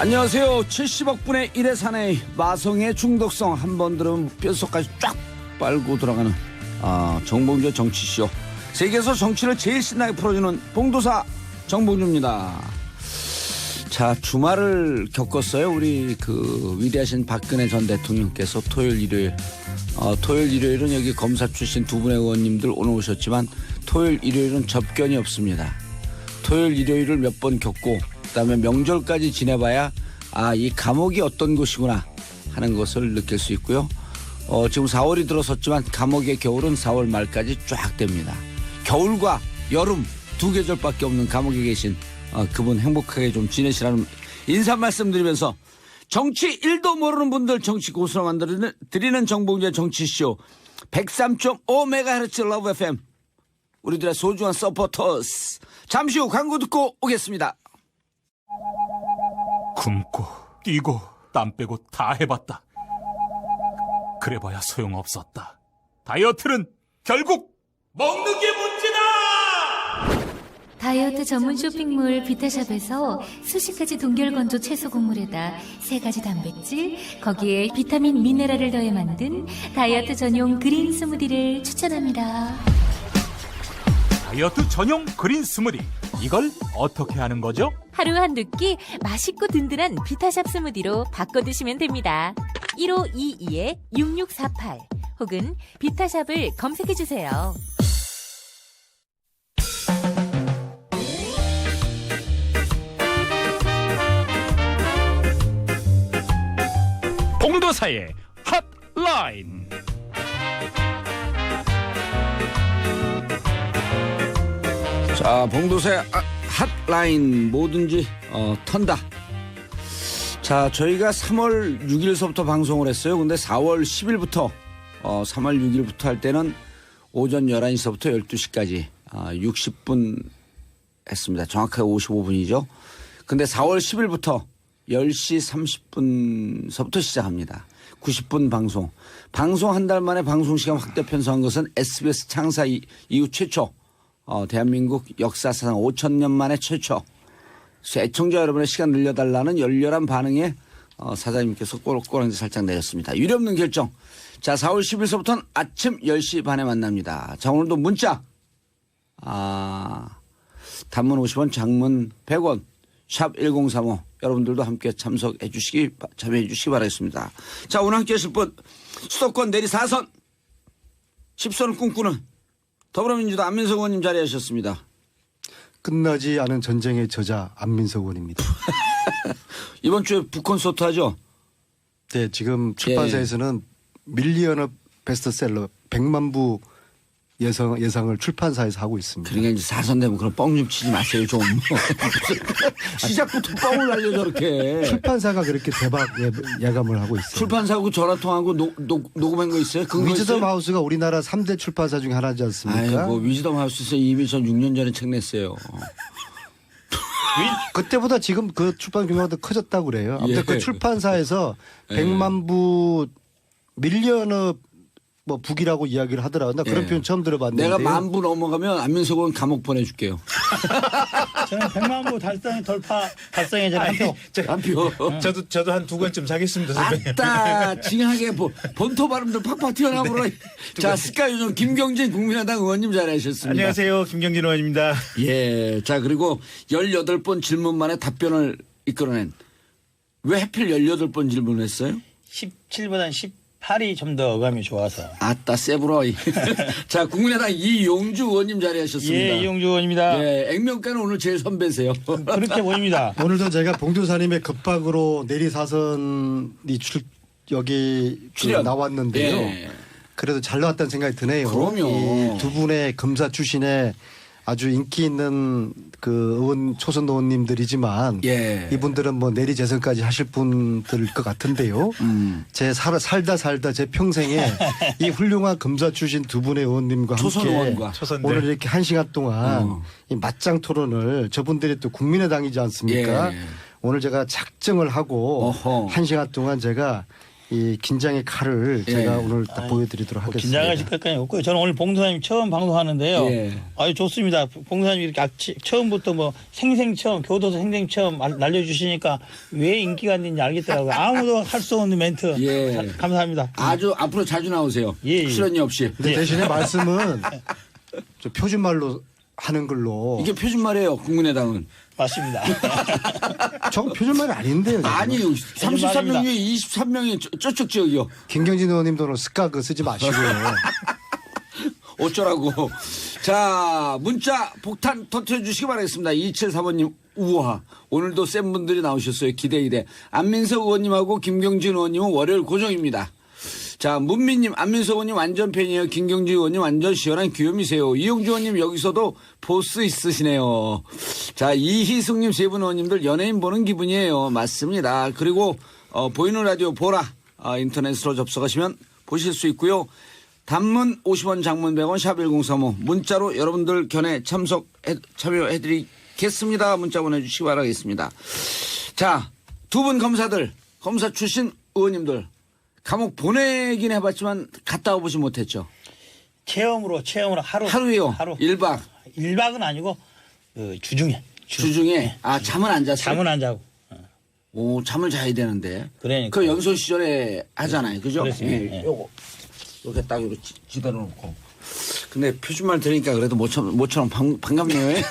안녕하세요. 70억 분의 1의 사나이 마성의 중독성 한 번 들으면 뼛속까지 쫙 빨고 들어가는 정봉주의 정치쇼. 세계에서 정치를 제일 신나게 풀어주는 봉도사 정봉주입니다. 자, 주말을 겪었어요. 우리 그 위대하신 박근혜 전 대통령께서 토요일 일요일은 여기 검사 출신 두 분의 의원님들 오늘 오셨지만 토요일 일요일은 접견이 없습니다. 토요일 일요일을 몇 번 겪고 그다음에 명절까지 지내봐야 이 감옥이 어떤 곳이구나 하는 것을 느낄 수 있고요. 지금 4월이 들어섰지만 감옥의 겨울은 4월 말까지 쫙 됩니다. 겨울과 여름 두 계절밖에 없는 감옥에 계신 그분 행복하게 좀 지내시라는 인사 말씀드리면서 정치 1도 모르는 분들 정치 고수로 만들어드리는 정봉주의 정치쇼 103.5MHz 러브 FM 우리들의 소중한 서포터스. 잠시 후 광고 듣고 오겠습니다. 굶고 뛰고 땀 빼고 다 해봤다. 그래봐야 소용없었다. 다이어트는 결국 먹는 게 문제다. 다이어트 전문 쇼핑몰 비타샵에서 수십 가지 동결건조 채소 곡물에다 3가지 단백질, 거기에 비타민 미네랄을 더해 만든 다이어트 전용 그린 스무디를 추천합니다. 다이어트 전용 그린 스무디. 이걸 어떻게 하는 거죠? 하루 한두 끼 맛있고 든든한 비타샵 스무디로 바꿔 드시면 됩니다. 1522-6648 혹은 비타샵을 검색해 주세요. 봉도사의 핫라인. 자, 봉도사의 핫라인 뭐든지 턴다. 자, 저희가 3월 6일서부터 방송을 했어요. 근데 4월 10일부터 3월 6일부터 할 때는 오전 11시서부터 12시까지 60분 했습니다. 정확하게 55분이죠. 근데 4월 10일부터 10시 30분서부터 시작합니다. 90분 방송. 방송 한 달 만에 방송시간 확대 편성한 것은 SBS 창사 이후 최초, 대한민국 역사상 5,000년 만에 최초. 애청자 여러분의 시간 늘려달라는 열렬한 반응에 사장님께서 꼬락꼬락 살짝 내렸습니다. 유례없는 결정. 자, 4월 10일서부터는 아침 10시 반에 만납니다. 자, 오늘도 문자. 단문 50원, 장문 100원, 샵 1035. 여러분들도 함께 참여해 주시기 바라겠습니다. 자, 오늘 함께 하실 분, 수도권 내리 4선, 10선을 꿈꾸는 더불어민주당 안민석 의원님 자리하셨습니다. 끝나지 않은 전쟁의 저자 안민석 의원입니다. 이번 주에 북콘서트 하죠? 네, 지금 출판사에서는 밀리언업 베스트셀러 100만 부 예상을 출판사에서 하고 있습니다. 그러니까 이제 4선 되면 그런 뻥 좀 치지 마세요, 좀. 시작부터 뻥을 날려 저렇게. 출판사가 그렇게 대박 예감을 하고 있어요. 출판사하고 전화통화하고 녹음한 거 있어요? 위즈덤 하우스가 우리나라 3대 출판사 중에 하나지 않습니까? 아이고, 위즈덤 하우스에서 이미 전 6년 전에 책 냈어요. 그때보다 지금 그 출판 규모가 더 커졌다고 그래요. 아무튼 예. 그 출판사에서 100만 부 밀리언업 북이라고 이야기를 하더라고요. 나 그런 예. 표현 처음 들어봤는데. 내가 10,000부 넘어가면 안민석 의원 감옥 보내줄게요. 저는 100만 부 달성에 저는 한 표. 한 표. 저도 한 2권쯤 사겠습니다, 선배님. 아따, 징하게 본토 발음도 팍팍 튀어나오라. 자, 스카 요즘 김경진 국민의당 의원님 자리하셨습니다. 안녕하세요, 김경진 의원입니다. 예. 자, 그리고 18번 질문 만에 답변을 이끌어낸. 왜 하필 18번 질문을 했어요? 17보다는 18이 좀 더 어감이 좋아서. 아따, 세브로이. 자, 국민의당 이용주 의원님 자리하셨습니다. 예, 이용주 의원입니다. 예, 액면가는 오늘 제일 선배세요. 그렇게 보입니다. 오늘도 제가 봉도사님의 급박으로 내리사선이 여기 출연. 나왔는데요. 예. 그래도 잘 나왔다는 생각이 드네요. 그럼요. 이 두 분의 검사 출신의 아주 인기 있는 그 초선 의원님들이지만 예. 이분들은 뭐 내리 재선까지 하실 분들일 것 같은데요. 제 살다 제 평생에 이 훌륭한 검사 출신 두 분의 의원님과 초선 함께 의원과. 오늘 이렇게 1시간 동안 이 맞짱 토론을 저분들이 또 국민의당이지 않습니까? 예. 오늘 제가 작정을 하고 어허. 1시간 동안 제가 이 긴장의 칼을 예. 제가 오늘 딱 보여드리도록 하겠습니다. 긴장하실 것까지 없고요. 저는 오늘 봉도사님 처음 방송하는데요. 예. 아유 좋습니다. 봉도사님 이렇게 처음부터 뭐 생생 처음 교도소 생생 처음 날려주시니까 왜 인기가 있는지 알겠더라고요. 아무도 할 수 없는 멘트. 예. 감사합니다. 아주 앞으로 자주 나오세요. 예, 예. 출연료 없이. 근데 대신에 말씀은 저 표준말로 하는 걸로. 이게 표준말이에요. 국민의당은. 맞습니다. 저거 표준말이 아닌데요. 저거는. 아니요. 33명 중에 23명이 저쪽 지역이요. 김경진 의원님도 오늘 스카 그 쓰지 마시고요. 어쩌라고. 자, 문자 폭탄 터뜨려 주시기 바라겠습니다. 2735님 우와. 오늘도 센 분들이 나오셨어요. 기대. 안민석 의원님하고 김경진 의원님은 월요일 고정입니다. 자, 문민님, 안민석 의원님 완전 팬이에요. 김경진 의원님 완전 시원한 귀요미세요. 이용주 의원님 여기서도 보스 있으시네요. 자, 이희숙님 세 분 의원님들 연예인 보는 기분이에요. 맞습니다. 그리고 보이는 라디오 보라 인터넷으로 접속하시면 보실 수 있고요. 단문 50원, 장문 100원, 샵 1035 문자로 여러분들 견해 참여해드리겠습니다. 문자 보내주시기 바라겠습니다. 자, 두 분 검사들, 검사 출신 의원님들 감옥 보내긴 해봤지만 갔다 와보지 못했죠. 체험으로 하루요. 하루. 1박. 1박은 아니고 주중에. 주중에 잠은 안 잤어요? 잠은 안 자고. 오, 잠을 자야 되는데. 그러니까. 그 연소 시절에 하잖아요. 그죠? 그렇습니다. 예. 요거. 이렇게 딱 이렇게 지대로 놓고. 근데 표준말 들으니까 그래도 모처럼 반갑네요.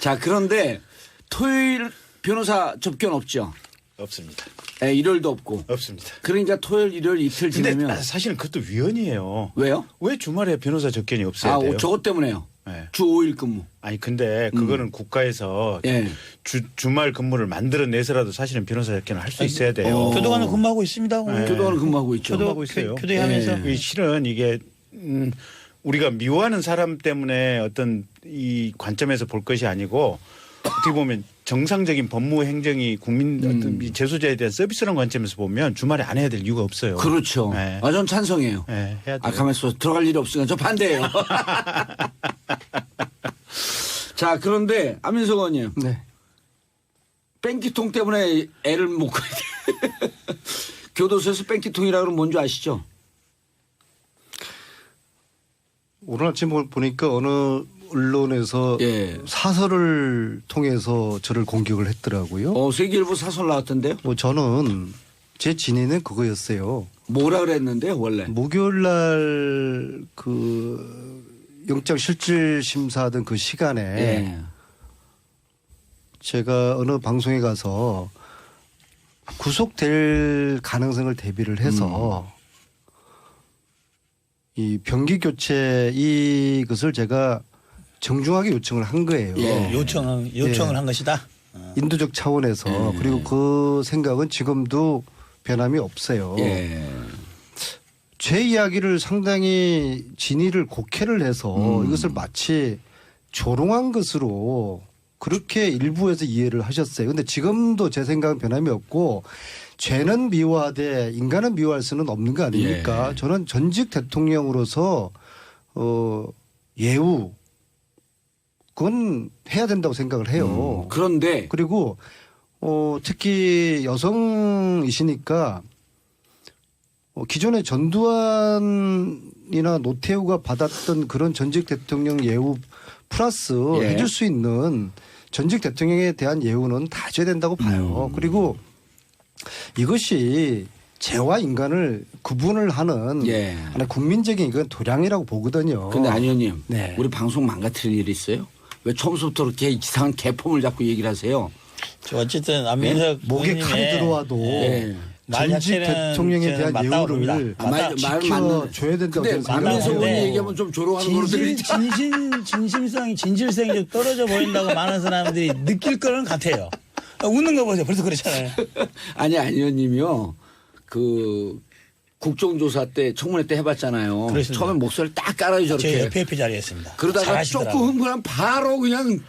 자, 그런데 토요일 변호사 접견 없죠? 없습니다. 네, 일요일도 없고. 없습니다. 그러니까 토요일, 일요일 이틀 근데 지내면. 사실은 그것도 위헌이에요. 왜요? 왜 주말에 변호사 접견이 없어야 돼요? 저것 때문에요. 네. 주 5일 근무. 아니 근데 그거는 국가에서 예. 주말 근무를 만들어내서라도 사실은 변호사 접견을 할 수 있어야 돼요. 교도관은 근무하고 있습니다. 오늘. 교도관은 근무하고 있죠. 근무하고 있어요. 교도하면서. 예. 실은 이게 우리가 미워하는 사람 때문에 어떤 이 관점에서 볼 것이 아니고 어떻게 보면 정상적인 법무 행정이 국민 어떤 이 재소자에 대한 서비스라는 관점에서 보면 주말에 안 해야 될 이유가 없어요. 그렇죠. 네. 전 찬성해요. 네, 해야 돼요. 가만있어. 들어갈 일이 없으니까 저 반대예요. 자, 그런데 안민석 의원님. 네. 뺑기통 때문에 애를 못 가야 돼. 교도소에서 뺑기통이라 그러면 뭔지 아시죠? 오늘 아침 보니까 어느 언론에서 예. 사설을 통해서 저를 공격을 했더라고요. 세계일보 사설 나왔던데요? 뭐 저는 제 진위는 그거였어요. 뭐라 그랬는데요, 원래? 목요일 날 그 영장 실질 심사하던 그 시간에 예. 제가 어느 방송에 가서 구속될 가능성을 대비를 해서 이 병기 교체 이것을 제가 정중하게 요청을 한 거예요. 예. 요청을 예. 한 것이다. 인도적 차원에서 그리고 그 생각은 지금도 변함이 없어요. 예. 제 이야기를 상당히 진위를 곡해를 해서 이것을 마치 조롱한 것으로 그렇게 일부에서 이해를 하셨어요. 근데 지금도 제 생각은 변함이 없고 죄는 미워하되 인간은 미워할 수는 없는 거 아닙니까? 예. 저는 전직 대통령으로서 예우 그건 해야 된다고 생각을 해요. 그런데 그리고 특히 여성이시니까 기존에 전두환이나 노태우가 받았던 그런 전직 대통령 예우 플러스 예. 해줄 수 있는 전직 대통령에 대한 예우는 다 줘야 된다고 봐요. 그리고 이것이 죄와 인간을 구분을 하는 예. 하나의 국민적인 이건 도량이라고 보거든요. 근데 안 의원님, 네. 우리 방송 망가뜨릴 일 있어요? 왜 처음부터 그렇게 이상한 개폼을 잡고 얘기를 하세요? 어쨌든 안민석 목에 의원님의 칼이 들어와도 예. 말 전직 자체는 대통령에 저는 대한 맞다고 봅니다. 예우를 말 맞는데. 지켜줘야 된다고 근데 저는 안민석 생각해요. 의원이 얘기하면 좀 조롱하는 걸로 들리죠. 진심성이 진실성이 좀 떨어져 보인다고 많은 사람들이 느낄 거는 같아요. 웃는 거 보세요. 벌써 그렇잖아요. 아니, 안 의원님이요. 그 국정조사 때 청문회 때 해봤잖아요. 그렇습니다. 처음에 목소리를 딱 깔아요 제 저렇게. 옆에 자리했습니다. 그러다가 잘하시더라고요. 조금 흥분하면 바로 그냥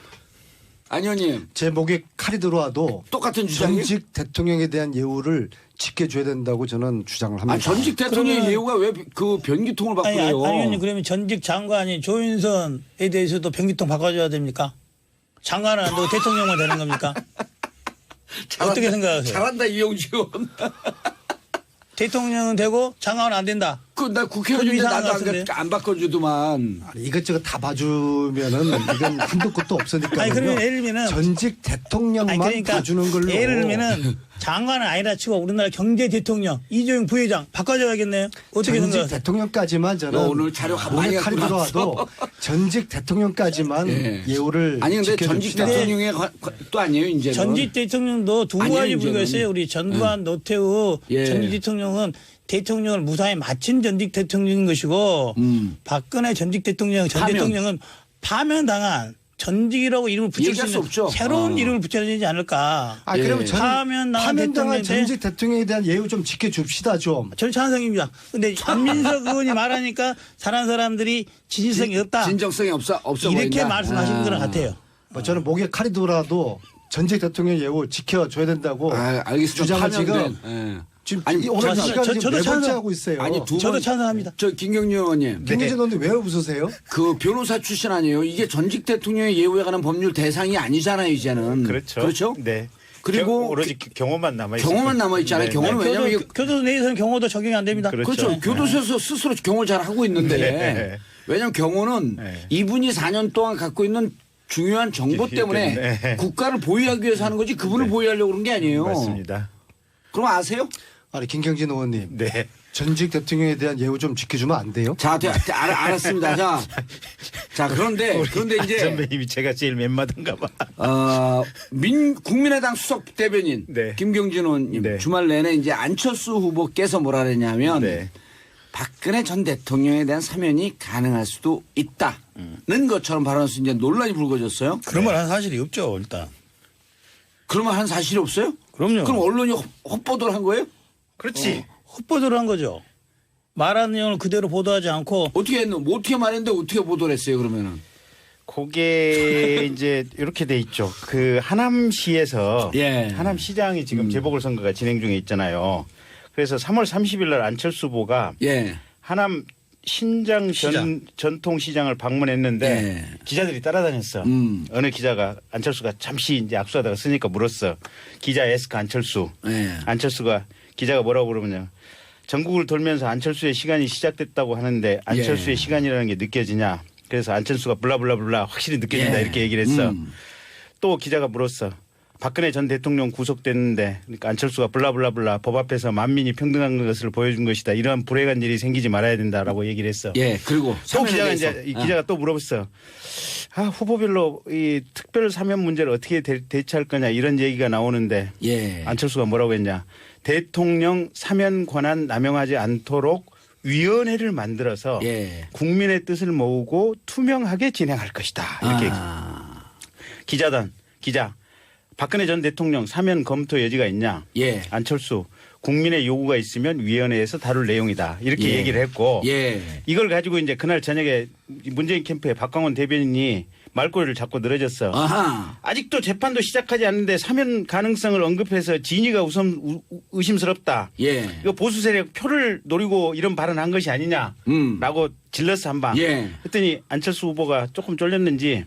안 의원님 제 목에 칼이 들어와도 똑같은 주장이. 전직 대통령에 대한 예우를 지켜줘야 된다고 저는 주장을 합니다. 전직 대통령의 그러면- 예우가 왜 그 변기통을 아니, 바꾸래요? 아니, 의원님 그러면 전직 장관이 조윤선에 대해서도 변기통 바꿔줘야 됩니까? 장관은 안 되고 대통령만 되는 겁니까? 어떻게 생각하세요? 잘한다 이용지원. 대통령은 되고 장관은 안 된다. 나 국회의원인데 이상한 나도 것 같은데? 안 바꿔주더만. 아니, 이것저것 다 봐주면은 이건 한도 끝도 없으니까. 아니, 그러면 예를 들면은 전직 대통령만 봐주는 걸로. 예를 들면은 장관은 아니라 치고 우리나라 경제 대통령 이재용 부회장 바꿔줘야겠네요. 어떻게 전직 생각하세요? 대통령까지만 저는 너 오늘 자료 많이 칼이 갖고 들어와도 전직 대통령까지만 예. 예우를 아니 근데 전직 지켜줍시다. 대통령의 또 아니에요 이제는. 전직 대통령도 두 아니에요, 가지 이제는. 부류가 있어요. 우리 전두환, 노태우 예. 전직 대통령은 대통령을 무사히 마친 전직 대통령인 것이고 박근혜 전직 대통령, 전 파면. 대통령은 파면당한 전직이라고 이름을 붙일 수 얘기할 수 있는 없죠. 새로운 이름을 붙여야 되지 않을까. 아, 그러면 예. 저는 파면당한 파면당한 대통령인데 전직 대통령에 대한 예우 좀 지켜줍시다 좀. 저는 찬성입니다. 근데 안민석 의원이 말하니까 사는 사람들이 지지성이 없다. 진정성이 없어 이렇게 보인다. 말씀하시는 것 같아요. 뭐 저는 목에 칼이 돌아도 전직 대통령 예우 지켜줘야 된다고. 아, 알겠습니다. 주장을 파면된. 지금 예. 지금 아니, 오늘 저- 시간 저- 지금 저도 네 번째 찬성- 하고 있어요. 아니 두 저도 번. 찬성합니다. 저 김경률 의원님. 김민재 의원님 왜 웃으세요? 그 변호사 출신 아니에요? 이게 전직 대통령의 예우에 관한 법률 대상이 아니잖아요, 이제는. 그렇죠. 그렇죠? 네. 그리고 오로지 경호만 남아 있어요. 경호만 남아있잖아요. 네, 경호는 네. 왜냐면 이게 교도소 내에서는 경호도 적용이 안 됩니다. 그렇죠. 그렇죠. 교도소에서 스스로 경호를 잘 하고 있는데. 네. 왜냐하면 경호는 네. 이분이 4년 동안 갖고 있는 중요한 정보 때문에 네. 국가를 보호하기 위해서 하는 거지 그분을 보호하려고 그런 게 아니에요. 맞습니다. 그럼 아세요? 아니 김경진 의원님 네. 전직 대통령에 대한 예우 좀 지켜주면 안 돼요? 자, 알았습니다. 자, 그런데 이제 선배님이 제가 제일 맨마든가 봐. 국민의당 수석 대변인 네. 김경진 의원님 네. 주말 내내 이제 안철수 후보께서 뭐라 그랬냐면 네. 박근혜 전 대통령에 대한 사면이 가능할 수도 있다는 것처럼 발언해서 이제 논란이 불거졌어요. 그런 말 한 사실이 없죠, 일단. 그러면 한 사실이 없어요? 그럼요. 그럼 언론이 헛보도를 한 거예요? 그렇지. 헛보도를 한 거죠. 말하는 내용을 그대로 보도하지 않고 어떻게 했노? 뭐 어떻게 말했는데 어떻게 보도를 했어요, 그러면은? 그게 이제 이렇게 돼 있죠. 그 하남시에서 예. 하남시장이 지금 재보궐선거가 진행 중에 있잖아요. 그래서 3월 30일 날 안철수 후보가 예. 하남 신장 전통시장을 방문했는데 예. 기자들이 따라다녔어. 어느 기자가 안철수가 잠시 이제 악수하다가 쓰니까 물었어. 기자 에스크 안철수. 예. 안철수가 기자가 뭐라고 그러면요. 전국을 돌면서 안철수의 시간이 시작됐다고 하는데 안철수의 예. 시간이라는 게 느껴지냐. 그래서 안철수가 블라블라블라 확실히 느껴진다 예. 이렇게 얘기를 했어. 또 기자가 물었어. 박근혜 전 대통령 구속됐는데 그러니까 안철수가 블라블라블라 법 앞에서 만민이 평등한 것을 보여준 것이다. 이러한 불행한 일이 생기지 말아야 된다라고 얘기를 했어. 예. 그리고 또 사면에 기자가 대해서. 이제 이 기자가 또 물어봤어. 후보별로 이 특별 사면 문제를 어떻게 대처할 거냐 이런 얘기가 나오는데 예. 안철수가 뭐라고 했냐. 대통령 사면 권한 남용하지 않도록 위원회를 만들어서 예. 국민의 뜻을 모으고 투명하게 진행할 것이다. 이렇게 기자 박근혜 전 대통령 사면 검토 여지가 있냐. 예. 안철수 국민의 요구가 있으면 위원회에서 다룰 내용이다. 이렇게 예. 얘기를 했고 예. 이걸 가지고 이제 그날 저녁에 문재인 캠프에 박광원 대변인이 말꼬리를 잡고 늘어졌어. 아하. 아직도 재판도 시작하지 않는데 사면 가능성을 언급해서 진위가 우선 의심스럽다. 예. 이거 보수 세력 표를 노리고 이런 발언한 것이 아니냐라고 질렀어 한 방. 예. 그랬더니 안철수 후보가 조금 쫄렸는지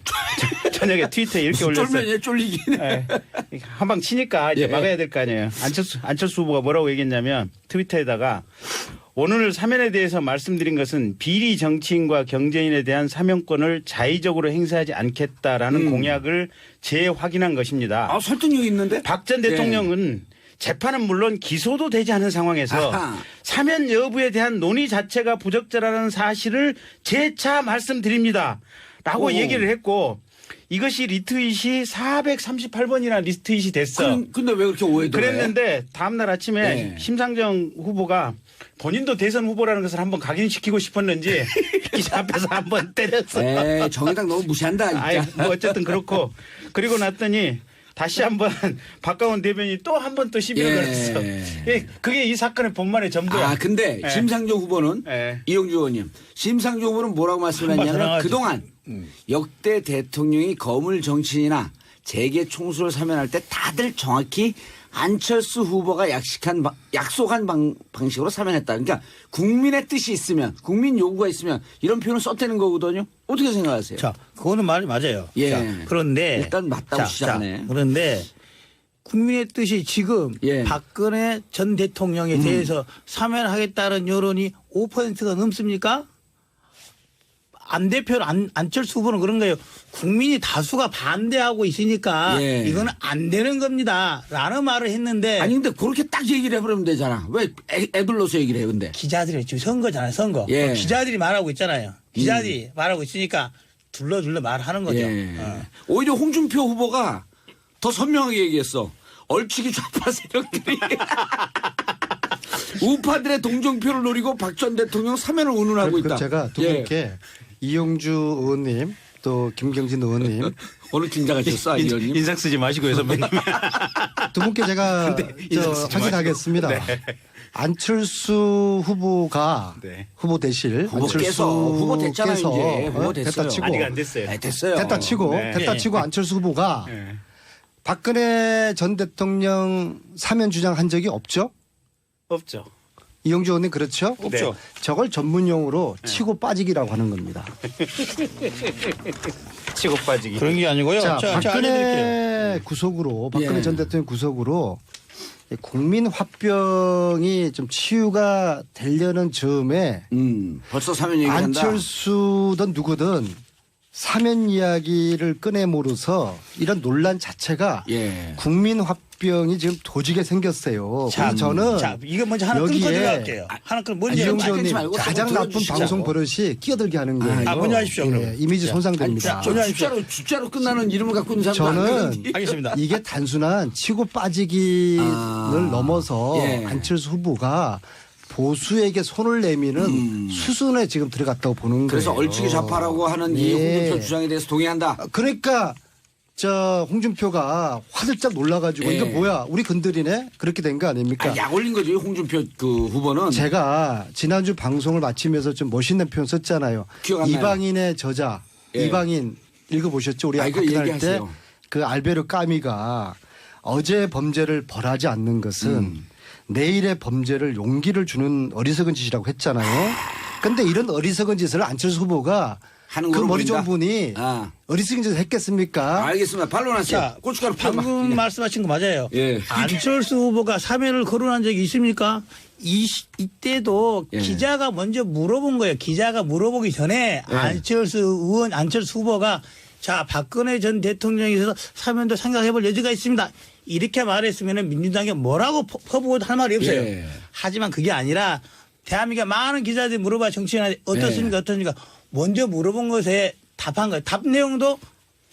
저녁에 트위터에 이렇게 올렸어요. 쫄면 쫄리긴 해. 한 방 치니까 이제 예. 막아야 될 거 아니에요. 안철수 후보가 뭐라고 얘기했냐면 트위터에다가 오늘 사면에 대해서 말씀드린 것은 비리 정치인과 경제인에 대한 사면권을 자의적으로 행사하지 않겠다라는 공약을 재확인한 것입니다. 아, 설득력 있는데? 박 전 대통령은 재판은 물론 기소도 되지 않은 상황에서 아하. 사면 여부에 대한 논의 자체가 부적절하다는 사실을 재차 말씀드립니다. 라고 오. 얘기를 했고 이것이 리트윗이 438번이나 리트윗이 됐어. 근데 왜 그렇게 오해를 그랬는데 다음날 아침에 네. 심상정 후보가 본인도 대선 후보라는 것을 한번 각인시키고 싶었는지 기자 앞에서 한번 때렸어. 에 정의당 너무 무시한다. 진짜. 아이, 뭐 어쨌든 그렇고 그리고 났더니 다시 한번 박광원 대변인이 또 한 번 또 시비를 예. 걸었어. 예, 그게 이 사건의 본말의 전부야. 아, 근데 예. 심상정 후보는 예. 이용주 의원님, 심상정 후보는 뭐라고 말씀을 한번 했냐면 전화하지. 그동안 역대 대통령이 거물 정치인이나 재계 총수를 사면할 때 다들 정확히 안철수 후보가 약속한 방식으로 사면했다. 그러니까 국민의 뜻이 있으면, 국민 요구가 있으면 이런 표현을 썼다는 거거든요. 어떻게 생각하세요? 자, 그거는 말이 맞아요. 예. 자, 그런데 일단 맞다고 시작하네. 그런데 국민의 뜻이 지금 예. 박근혜 전 대통령에 대해서 사면하겠다는 여론이 5%가 넘습니까? 안 대표는 안철수 후보는 그런 거예요. 국민이 다수가 반대하고 있으니까 예. 이거는 안 되는 겁니다. 라는 말을 했는데 아니 근데 그렇게 딱 얘기를 해버리면 되잖아. 왜 애들로서 얘기를 해 근데. 기자들이 지금 선거잖아요. 선거. 예. 기자들이 말하고 있잖아요. 기자들이 말하고 있으니까 둘러 말하는 거죠. 예. 어. 오히려 홍준표 후보가 더 선명하게 얘기했어. 얼치기 좌파 세력들이 우파들의 동정표를 노리고 박 전 대통령 사면을 운운하고 있다. 제가 두 예. 분께 이용주 의원님 또 김경진 의원님 오늘 긴장하셨어, 이 의원님. 인상 쓰지 마시고요, 선배님. 두 분께 제가 인상 쓰지 확인하겠습니다. 안철수 후보가 네. 후보 되실 후보께서 후보 됐잖아요, 이제. 후보 됐어요. 됐다 치고 아직 안 됐어요. 네, 됐어요. 됐다 치고 네. 됐다 치고 안철수 후보가 네. 박근혜 전 대통령 사면 주장한 적이 없죠? 없죠. 이용주 의원님 그렇죠? 없죠. 저걸 전문용어로 치고 빠지기라고 하는 겁니다. 치고 빠지기. 그런 게 아니고요. 자, 제가 알려드릴게요. 박근혜 구속으로 박근혜 예. 전 대통령 구속으로 국민 화병이 좀 치유가 되려는 즈음에 벌써 사면 얘기한다. 안철수든 누구든 사면 이야기를 꺼내모로서 이런 논란 자체가 예. 국민 화병이 지금 도지게 생겼어요. 그래서 저는 자, 이거 먼저 하나 끊고 여기에 들어갈게요. 하나 끊고 먼저 이용주 끊지 의원님 말고 가장 한번 나쁜 들어주시죠. 방송 버릇이 끼어들게 하는 거예요. 먼저 하십시오, 그러면. 이미지 손상됩니다. 숫자로 끝나는 이름을 갖고 있는 사람도 안 저는 되는데. 알겠습니다. 이게 단순한 치고 빠지기를 넘어서 예. 안철수 후보가 보수에게 손을 내미는 수순에 지금 들어갔다고 보는 그래서 거예요. 얼치기 좌파라고 하는 이 예. 홍준표 주장에 대해서 동의한다. 그러니까 저 홍준표가 화들짝 놀라가지고 예. 이거 뭐야 우리 건드리네 그렇게 된 거 아닙니까? 약 올린 거죠, 홍준표 그 후보는. 제가 지난주 방송을 마치면서 좀 멋있는 표현 썼잖아요. 기억 안 나요. 이방인의 저자 예. 이방인 읽어보셨죠? 우리 아이고, 학교 다닐 때 얘기하세요. 그 알베르 까미가 어제 범죄를 벌하지 않는 것은 내일의 범죄를 용기를 주는 어리석은 짓이라고 했잖아요. 근데 이런 어리석은 짓을 안철수 후보가 하는 그 걸로 머리 좋은 보인다? 분이 아. 어리석은 짓을 했겠습니까? 알겠습니다. 반론하세요. 자, 고춧가루 펴봐. 방금 말씀하신 거 맞아요. 예. 안철수 후보가 사면을 거론한 적이 있습니까? 이때도 예. 기자가 먼저 물어본 거예요. 기자가 물어보기 전에 예. 안철수 후보가 자, 박근혜 전 대통령에 있어서 사면도 생각해 볼 여지가 있습니다. 이렇게 말했으면 민주당이 뭐라고 퍼부어도 할 말이 없어요. 예. 하지만 그게 아니라 대한민국의 많은 기자들이 물어봐 정치인한테 어떻습니까? 예. 어떻습니까? 먼저 물어본 것에 답한 거예요. 답 내용도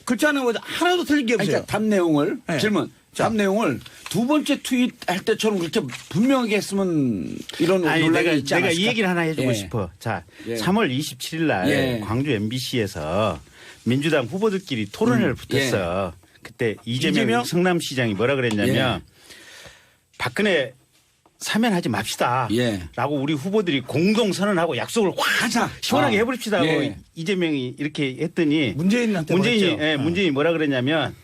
글자 하는 거죠. 하나도 틀린 게 없어요. 그러니까 답 내용을 네. 질문. 자. 답 내용을 두 번째 트윗할 때처럼 그렇게 분명하게 했으면 이런 아니 논란이 있지 내가 이 않았을까? 얘기를 하나 해주고 예. 싶어. 자, 예. 3월 27일 날 예. 광주 MBC에서 민주당 후보들끼리 토론회를 붙였어요. 그때 이재명 성남시장이 뭐라 그랬냐면 박근혜 사면하지 맙시다. 예. 라고 우리 후보들이 공동 선언하고 약속을 확 하자. 시원하게 아. 해버립시다. 하고 예. 이재명이 이렇게 했더니 문재인한테 문재인이 뭐라 그랬냐면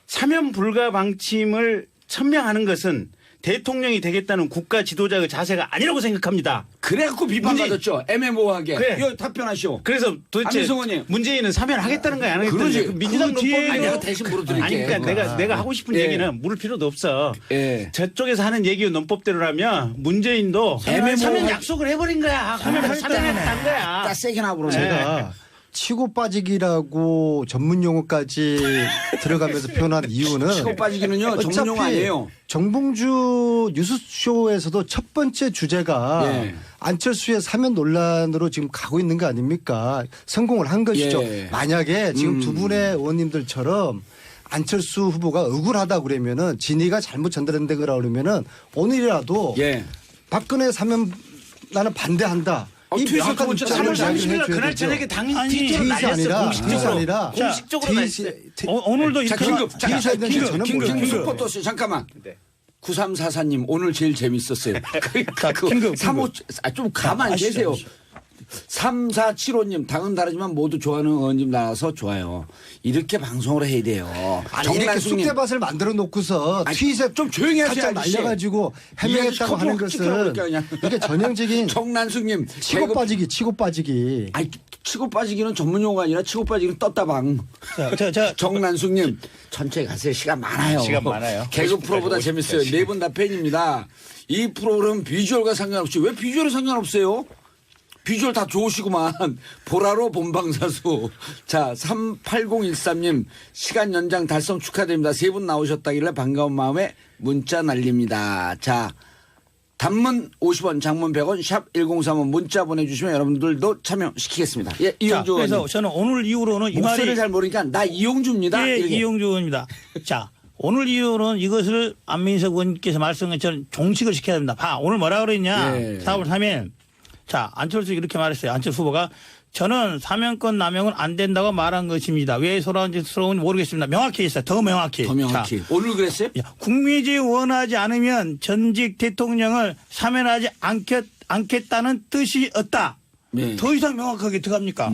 사면 불가 방침을 천명하는 것은 대통령이 되겠다는 국가 지도자의 자세가 아니라고 생각합니다. 그래갖고 비판받았죠. 애매모호하게. 그래. 이거 답변하시오. 그래서 도대체 안민석 의원님. 문재인은 사면하겠다는 거야 안 하겠다는 그러지. 거야. 민주당 그 뒤에 논법이 내가 대신 물어드릴게. 아니 그러니까 내가 하고 싶은 예. 얘기는 물을 필요도 없어. 예. 저쪽에서 하는 얘기 논법대로라면 문재인도 애매모호한- 사면 약속을 해버린 거야. 사면하겠다는 거야. 딱 세게 나보러 제가 치고 빠지기라고 전문 용어까지 들어가면서 표현한 이유는 치고 빠지기는요 전문 용어 어차피 아니에요. 정봉주 뉴스쇼에서도 첫 번째 주제가 예. 안철수의 사면 논란으로 지금 가고 있는 거 아닙니까? 성공을 한 것이죠. 예. 만약에 지금 두 분의 의원님들처럼 안철수 후보가 억울하다 그러면은 진위가 잘못 전달된다 그러면은 오늘이라도 예. 박근혜 사면 나는 반대한다. 이 트윗을 명확한 두 번째 입장을 3월 이야기를 30일 날 해줘야 그날 되죠. 저녁에 당연히 아니, 트위터로 트윗이 날렸어. 아니라 공식적으로. 트윗이 공식적으로 날렸어. 오늘도 자, 이렇게 긴급. 자, 트윗 해야 되는지 저는 모르겠어요. 긴급 포토스 잠깐만. 9344님 오늘 제일 재밌었어요. 자, 긴급. 35, 좀 가만히 아시죠, 계세요. 아시죠. 3475님 당은 다르지만 모두 좋아하는 의원님 나와서 좋아요. 이렇게 방송을 해야 돼요. 아니 이렇게 정란숙님. 쑥대밭을 만들어 놓고서 아니, 트윗에 좀 조용히 하세요, 살짝 아저씨. 날려가지고 해명했다고 하는 것은 그냥. 이게 전형적인 정난숙님 치고 빠지기 아니 치고 빠지기는 전문 용어가 아니라 치고 빠지기는 떴다방. 정난숙님 천천히 가세요. 시간 많아요. 시간 많아요. 개그 50까지, 프로보다 50까지. 재밌어요. 네 분 다 팬입니다. 이 프로그램 비주얼과 상관없이 왜 비주얼에 상관없어요? 비주얼 다 좋으시구만. 보라로 본방사수. 자, 38013님 시간 연장 달성 축하드립니다. 세 분 나오셨다길래 반가운 마음에 문자 날립니다. 자, 단문 50원, 장문 100원, 샵 1035 문자 보내주시면 여러분들도 참여시키겠습니다. 예, 이용주 그래서 의원님. 저는 오늘 이후로는 이 목소리를 말이 잘 모르니까 나 이용주입니다. 예, 이렇게. 이용주 의원입니다. 자, 오늘 이후로는 이것을 안민석 의원께서 말씀한 것처럼 종식을 시켜야 됩니다. 봐, 오늘 뭐라 그랬냐? 예. 4월 3일. 자, 안철수 이렇게 말했어요. 안철수 후보가 저는 사면권 남용은 안 된다고 말한 것입니다. 왜 소란스러운지 모르겠습니다. 명확히 했어요. 더 명확히. 더 명확히. 자, 오늘 그랬어요? 국민이 원하지 않으면 전직 대통령을 사면하지 않겠다는 뜻이었다. 네. 더 이상 명확하게 들어갑니까?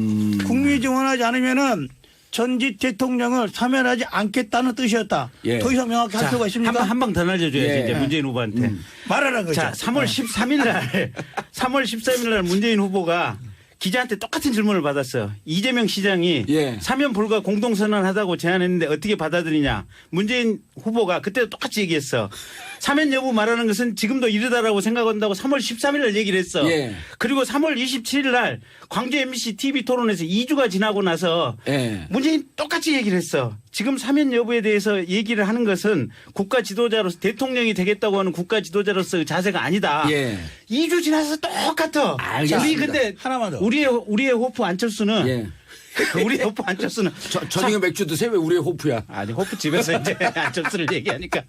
국민이 원하지 않으면은 전직 대통령을 사면하지 않겠다는 뜻이었다. 예. 더 이상 명확히 할 필요가 있습니까? 한 방 더 날려줘야지 예. 이제 문재인 후보한테. 말하라 그죠. 자, 3월 13일 날 3월 13일 날 문재인 후보가 기자한테 똑같은 질문을 받았어요. 이재명 시장이 예. 사면 불가 공동선언하다고 제안했는데 어떻게 받아들이냐. 문재인 후보가 그때도 똑같이 얘기했어. 사면 여부 말하는 것은 지금도 이르다라고 생각한다고 3월 13일 날 얘기를 했어. 예. 그리고 3월 27일 날 광주 MBC TV 토론에서 2주가 지나고 나서 예. 문재인 똑같이 얘기를 했어. 지금 사면 여부에 대해서 얘기를 하는 것은 국가 지도자로서 대통령이 되겠다고 하는 국가 지도자로서 자세가 아니다. 예. 2주 지나서 똑같아. 알겠습니다. 우리 근데 하나만 더. 우리의 호프 안철수는 예. 우리의 호프 안철수는 저녁에 맥주 드세요. 왜 우리의 호프야? 아니 호프 집에서 이제 안철수를 얘기하니까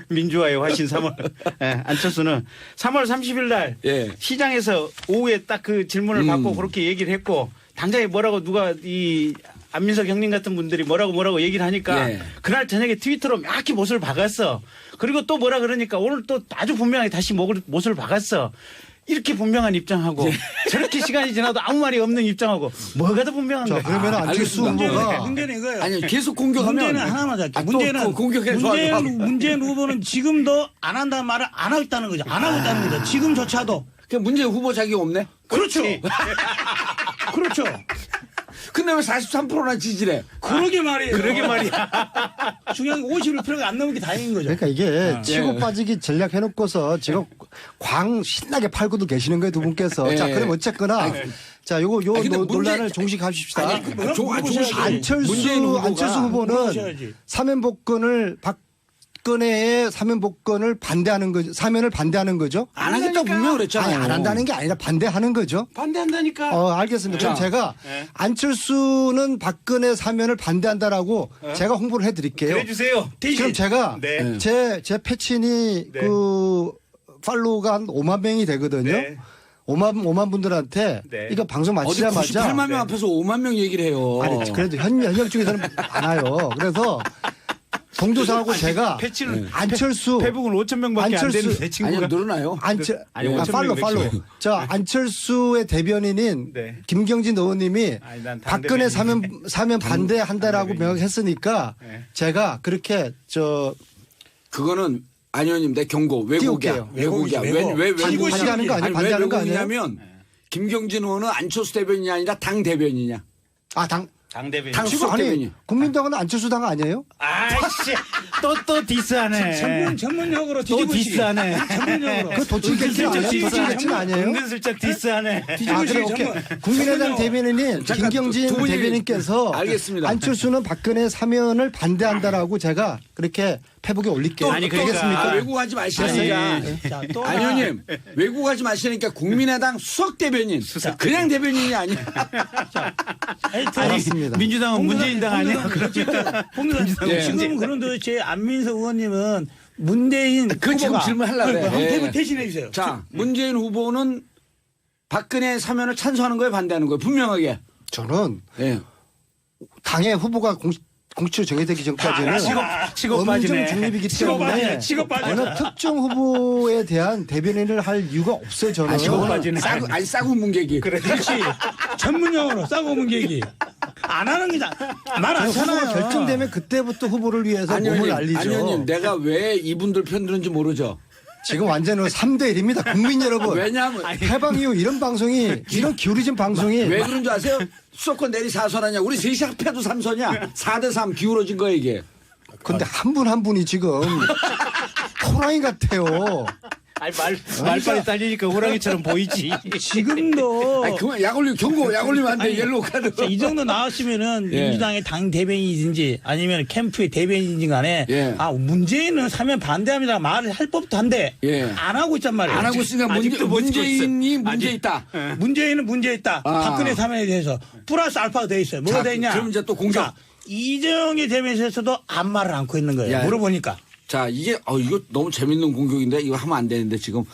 민주화의 화신 3월 안철수는 3월 30일 날 예. 시장에서 오후에 딱 그 질문을 받고 그렇게 얘기를 했고 당장에 뭐라고 누가 이 안민석 형님 같은 분들이 뭐라고 얘기를 하니까 예. 그날 저녁에 트위터로 명확히 못을 박았어. 그리고 또 뭐라 그러니까 오늘 또 아주 분명하게 다시 못을 박았어. 이렇게 분명한 입장하고 저렇게 시간이 지나도 아무 말이 없는 입장하고 뭐가 더 분명한 자, 거야. 그러면 안철수 알겠습니다. 후보가 문제는 이거예요. 아니 계속 공격하면 문제는 하나만 할게요. 아, 또 문제는 공격해 좋아하고. 문재인 후보는 지금도 안 한다는 말을 안 하고 있다는 거죠. 안 하고 있다는 거죠. 지금조차도. 그냥 문재인 후보 자격 없네. 그렇죠. 그렇죠. 근데 왜 43%나 지지래? 그러게 말이에요. 그러게 말이야. 중요한 건 51%가 안 넘은 게 다행인 거죠. 그러니까 이게 치고 예. 빠지기 전략 해놓고서 지금 광 신나게 팔고도 계시는 거예요, 두 분께서. 예. 자, 그럼 어쨌거나 자, 요 아니, 근데 논란을 종식합시다. 아니, 물어보셔야지. 안철수 물어보셔야지. 후보는 사면복권을 박근혜의 사면복권을 반대하는 거죠. 사면을 반대하는 거죠. 안 하겠다고 분명 그랬잖아요. 아니, 안 한다는 게 아니라 반대하는 거죠. 반대한다니까. 알겠습니다. 그럼 자. 제가 안철수는 박근혜 사면을 반대한다라고 제가 홍보를 해드릴게요. 그래 주세요. 그럼 제가 네. 제 패친이 네. 그 팔로우가 한 5만 명이 되거든요. 네. 5만 분들한테 네. 이거 방송 어디 마치자마자 98만 명 앞에서 5만 명 얘기를 해요. 아니 그래도 현역 중에서는 많아요. 그래서 동조사하고 제가 안철수 페북은 5천 명밖에 안 안철수- 되는데 친구가. 아니요 늘어나요. 아니, 5천 팔로 명, 팔로. 100 명. 자 안철수의 대변인인 네. 김경진 의원님이 아니, 난당 박근혜 대변인. 사면 반대한다라고 대변인. 명확했으니까 네. 제가 그렇게 그거는 안 의원님 내 경고 왜곡이야. 띄울게요. 왜곡이야. 왜곡. 왜 반대하는 거 아니에요? 아니, 왜 반대하는 거 아니에요? 왜곡이냐면 김경진 의원은 안철수 대변인이 아니라 당 대변인이냐. 당 대변인. 당 지금 수석 아니 대변인. 국민당은 안철수 당 아니에요? 아이씨 또 디스하네. 전문용어로 또 뒤집으시. 디스하네. 전문용어로. 그 도찐개치 아니에요? 도찐개치는 아니에요? 은근슬쩍 디스하네. 아, 그래, 오케이. 국민의당 대변인인 잠깐, 김경진 두 분이- 대변인께서 알겠습니다. 안철수는 박근혜 사면을 반대한다라고 제가 그렇게 페북에 올릴게요. 아니, 그러니까 되겠습니까? 왜곡하지 마시니까. 자, 또 안 의원님 왜곡하지 마시니까 국민의당 수석 대변인. 그냥 대변인이 아니야. 알았습니다. 민주당은 문재인 당 아니야? 홍준상 예. 지금 그런데 제 안민석 의원님은 문재인 그 지금 후보가 질문하려고 그래. 한테만 예. 대신해 주세요. 자 문재인 후보는 박근혜 사면을 찬성하는 거예요 반대하는 거예요 분명하게. 저는 예. 당의 후보가 공식으로 정해되기 전까지는 치고 엄정 빠지네. 중립이기 치고 때문에 빠지네. 치고 빠지네. 어느 특정 후보에 대한 대변인을 할 이유가 없어요. 저는. 싸고 문객이. 그렇지. 전문용어로 싸고 오는 얘기. 안 하는 게다. 말 안 후보가 하잖아요. 결정되면 그때부터 후보를 위해서 아니 몸을 의원님, 알리죠. 아니 의원님 내가 왜 이분들 편 드는지 모르죠. 지금 완전히 3대 1입니다. 국민 여러분. 왜냐하면 해방 이후 이런 방송이 이런 기울어진 방송이 왜 그런 줄 아세요? 수도권 내리 4선 하냐? 우리 셋이 합해도 3선이야. 4대 3 기울어진 거야 이게. 근데 한 분 한 분이 지금 호랑이 같아요. 아니 말빨이 딸리니까 호랑이처럼 보이지. 지금도 아니, 그만 약 올리면 경고, 약 올리면 안 돼. 옐로우 카드. 자, 이 정도 나왔으면은 예. 민주당의 당 대변인이든지 아니면 캠프의 대변인인지 간에 예. 문재인은 사면 반대합니다 말을 할 법도 한데 예. 안 하고 있단 말이에요. 안 하고 있으니까 문재인이 문제 있다. 문재인은 문제 있다. 아. 박근혜 사면에 대해서 플러스 알파가 돼 있어요. 뭐가 자, 돼 있냐? 그럼 이제 또 공격. 자, 이정희 대변인에서도 아무 말을 않고 있는 거예요. 야. 물어보니까. 자, 이게, 이거 너무 재밌는 공격인데, 이거 하면 안 되는데, 지금.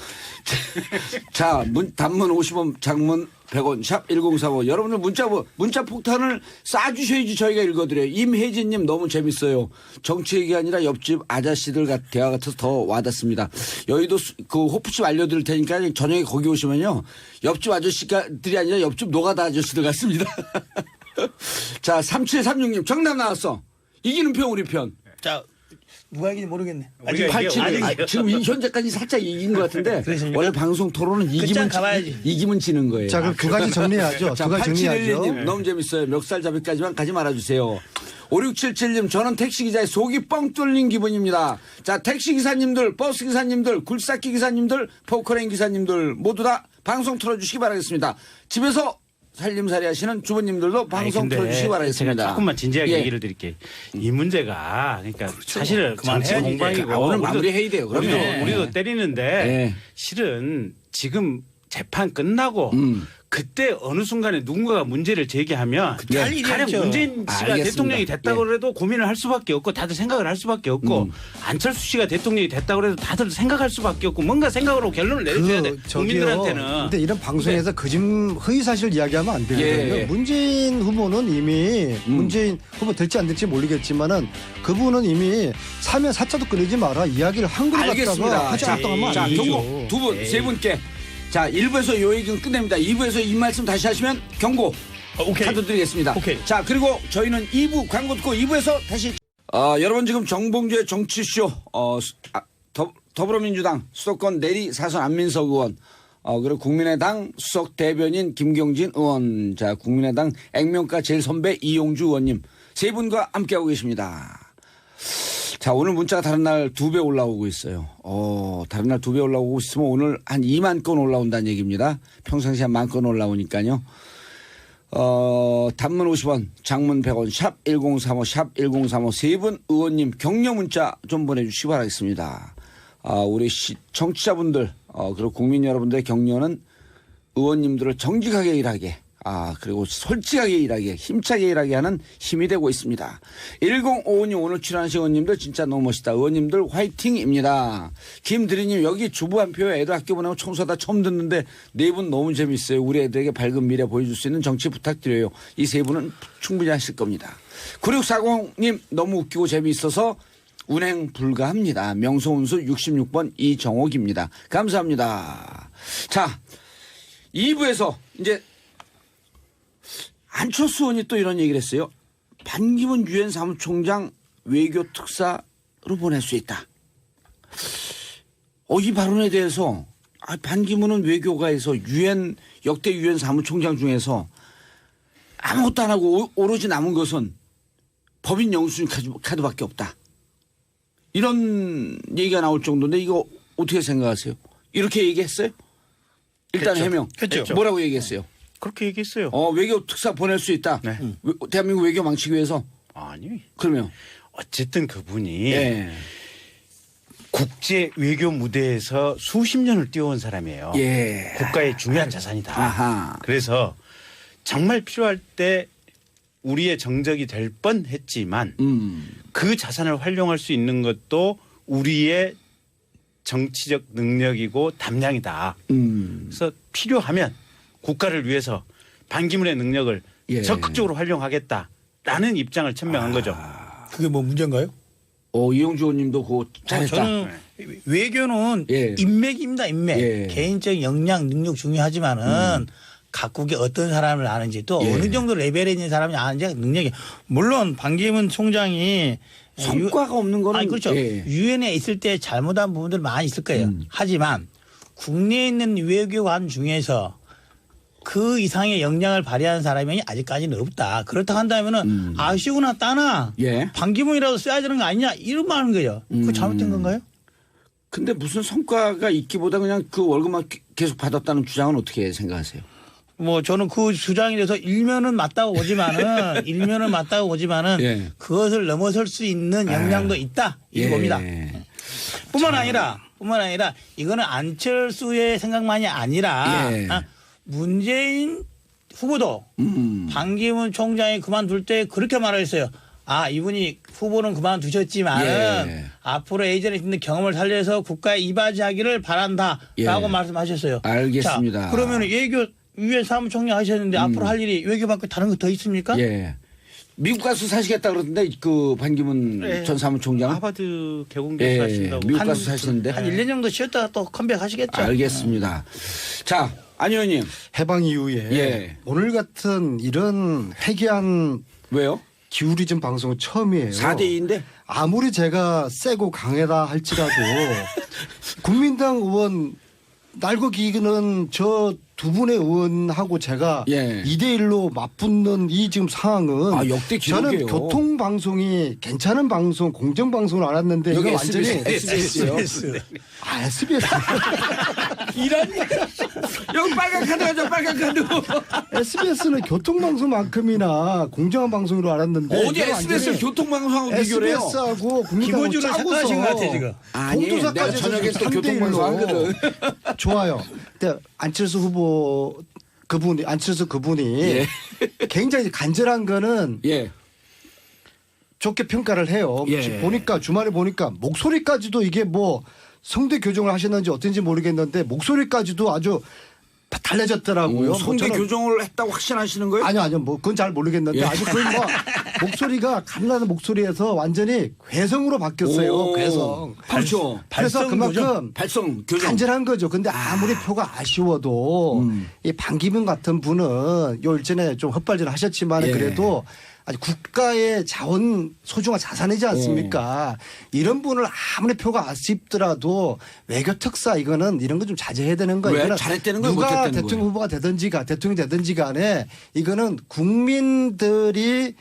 자, 단문 50원, 장문 100원, 샵 1045. 여러분들 문자 폭탄을 쏴주셔야지 저희가 읽어드려요. 임혜진님 너무 재밌어요. 정치 얘기 아니라 옆집 아저씨들 대화 같아서 더 와닿습니다. 여의도 그 호프집 알려드릴 테니까 저녁에 거기 오시면요. 옆집 아저씨들이 아니라 옆집 노가다 아저씨들 같습니다. 자, 3736님 정답 나왔어. 이기는 편, 우리 편. 자, 누가 이긴지 모르겠네. 우리가 87. 지금 현재까지 살짝 이긴 것 같은데 그러십니까? 원래 방송 토론은 이기면 지는 거예요. 자, 그럼 두 가지 정리하죠. 자, 두 가지 정리하죠. 8711님 너무 재밌어요. 멱살잡이까지만 가지 말아주세요. 5677님 저는 택시기자의 속이 뻥 뚫린 기분입니다. 자, 택시기사님들, 버스기사님들, 굴삭기 기사님들, 포크레인 기사님들 모두 다 방송 틀어주시기 바라겠습니다. 집에서 살림살이 하시는 주부님들도 방송 틀어주시기 바라겠습니다. 제가 조금만 진지하게 예. 얘기를 드릴게요. 이 문제가 그러니까 사실은 정치 그만해야지, 공방이고 이제. 오늘 우리도- 마무리해야 돼요, 그러면. 우리도 때리는데 예. 실은 지금 재판 끝나고 그때 어느 순간에 누군가가 문제를 제기하면 할 일이 가령 없죠. 문재인 씨가 알겠습니다. 대통령이 됐다고 예. 해도 고민을 할 수밖에 없고 다들 생각을 할 수밖에 없고 안철수 씨가 대통령이 됐다고 해도 다들 생각할 수밖에 없고 뭔가 생각으로 결론을 내려줘야 돼. 국민들한테는. 근데 이런 방송에서 허위사실 이야기하면 안 되거든요. 예. 문재인 후보는 이미 문재인 후보 될지 안 될지 모르겠지만은 그분은 이미 사면 사자도 끊이지 마라 이야기를 한글 알겠습니다. 갖다가 하지 않았다고 하면 자, 안 되죠. 경고 두 분, 세 분께. 자, 1부에서 요 얘기는 끝냅니다. 2부에서 이 말씀 다시 하시면 경고 오케이. 카드 드리겠습니다. 오케이. 자, 그리고 저희는 2부 광고 듣고 2부에서 다시. 여러분 지금 정봉주의 정치쇼, 더불어민주당 수도권 내리 4선 안민석 의원, 그리고 국민의당 수석 대변인 김경진 의원, 자, 국민의당 액면가 제일 선배 이용주 의원님 세 분과 함께하고 계십니다. 자, 오늘 문자가 다른 날 2배 올라오고 있어요. 다른 날 2배 올라오고 있으면 오늘 한 2만 건 올라온다는 얘기입니다. 평상시에 한 1만 건 올라오니까요. 단문 50원, 장문 100원, 샵 1035, 샵 1035 세 분 의원님 격려 문자 좀 보내주시기 바라겠습니다. 우리 정치자분들, 그리고 국민 여러분들의 격려는 의원님들을 정직하게 일하게, 그리고 솔직하게 일하게, 힘차게 일하게 하는 힘이 되고 있습니다. 1055님 오늘 출연하신 의원님들 진짜 너무 멋있다. 의원님들 화이팅입니다. 김드리님 여기 주부 한 표 애들 학교 보내고 청소하다 처음 듣는데 네 분 너무 재밌어요. 우리 애들에게 밝은 미래 보여줄 수 있는 정치 부탁드려요. 이 세 분은 충분히 하실 겁니다. 9640님 너무 웃기고 재미있어서 운행 불가합니다. 명소운수 66번 이정옥입니다. 감사합니다. 자, 2부에서 이제 안철수 의원이 또 이런 얘기를 했어요. 반기문 유엔 사무총장 외교 특사로 보낼 수 있다. 이 발언에 대해서 반기문은 외교가에서 역대 유엔 사무총장 중에서 아무것도 안 하고 오로지 남은 것은 법인 영수증 카드밖에 없다. 이런 얘기가 나올 정도인데 이거 어떻게 생각하세요? 이렇게 얘기했어요? 일단 했죠. 해명. 했죠. 뭐라고 얘기했어요? 그렇게 얘기했어요. 외교 특사 보낼 수 있다. 네. 대한민국 외교 망치기 위해서. 아니. 그러면. 어쨌든 그분이 예. 국제 외교 무대에서 수십 년을 뛰어온 사람이에요. 예. 국가의 중요한 자산이다. 아하. 그래서 정말 필요할 때 우리의 정적이 될 뻔했지만 그 자산을 활용할 수 있는 것도 우리의 정치적 능력이고 담량이다. 그래서 필요하면 국가를 위해서 반기문의 능력을 예. 적극적으로 활용하겠다라는 입장을 천명한 거죠. 그게 뭐 문제인가요? 이용주 의원님도 그거 잘했다. 저는 외교는 예. 인맥입니다. 인맥. 예. 개인적 역량, 능력 중요하지만은 각국의 어떤 사람을 아는지 또 예. 어느 정도 레벨에 있는 사람이 아는지 능력이. 물론 반기문 총장이 성과가 없는 거는 아니 그렇죠. 예. 유엔에 있을 때 잘못한 부분들 많이 있을 거예요. 하지만 국내에 있는 외교관 중에서 그 이상의 역량을 발휘하는 사람이 아직까지는 없다. 그렇다고 한다면은 아쉬우나 따나 예. 반기문이라도 써야 되는 거 아니냐 이런 말 하는 거예요. 그거 잘못된 건가요? 근데 무슨 성과가 있기보다 그냥 그 월급만 계속 받았다는 주장은 어떻게 생각하세요? 뭐 저는 그 주장에 대해서 일면은 맞다고 보지만은 예. 그것을 넘어설 수 있는 역량도 있다 이거 봅니다. 뿐만 아니라 이거는 안철수의 생각만이 아니라 예. 문재인 후보도 반기문 총장이 그만둘 때 그렇게 말했어요. 아 이분이 후보는 그만두셨지만 예. 앞으로 예전에 있는 경험을 살려서 국가에 이바지하기를 바란다라고 예. 말씀하셨어요. 알겠습니다. 자, 그러면 외교 유엔 사무총장 하셨는데 앞으로 할 일이 외교 밖에 다른 거 더 있습니까? 예. 미국 가서 사시겠다 그러던데 그 반기문 전 사무총장 하버드 개공 교수하신다고. 미국 가서 사시는데 한 1년 정도 쉬었다가 또 컴백하시겠죠. 알겠습니다. 자, 안 의원님. 해방 이후에 예. 오늘 같은 이런 회개한 왜요? 기울이즘 방송은 처음이에요. 4대2인데? 아무리 제가 세고 강하다 할지라도 국민당 의원 날고 기는 저 두 분의 의원하고 제가 예. 2대1로 맞붙는 이 지금 상황은 아, 역대 기록이에요. 저는 교통방송이 괜찮은 방송, 공정방송을 알았는데 여기 이거 완전히 SBS요. 아, SBS. 여기 빨간 카드 가져, 빨간 카드. SBS는 교통방송만큼이나 공정한 방송으로 알았는데 어디 이거 SBS를 완전히 교통방송하고 비교를 해요? SBS하고 국민당하고 기본적으로 착각하신 것 같아, 지금. 아니, 내가 동조사까지 저녁에 또 교통방송 하거든. 좋아요. 근데 안철수 후보 안철수 그분이 예. 굉장히 간절한 거는 예. 좋게 평가를 해요. 예. 보니까 주말에 보니까 목소리까지도 이게 뭐 성대 교정을 하셨는지 어떤지 모르겠는데 목소리까지도 아주 달라졌더라고요. 성대 뭐 저는 교정을 했다고 확신하시는 거예요? 아니요. 뭐 그건 잘 모르겠는데 예. 아주 거의 뭐 목소리가 간나는 목소리에서 완전히 괴성으로 바뀌었어요. 오, 괴성. 그렇죠. 그래서 발성 그만큼 발성 교정. 간절한 거죠. 근데 아무리 표가 아쉬워도 이 반기문 같은 분은 요 일전에 좀 헛발질 하셨지만 예. 그래도 아주 국가의 자원 소중한 자산이지 않습니까? 이런 분을 아무리 표가 아쉽더라도 외교 특사 이거는 이런 거 좀 자제해야 되는 거예요. 왜? 이거는 잘했다는 거예요? 누가 못했다는 대통령 거예요? 후보가 대통령이 되든지 간에 이거는 국민들이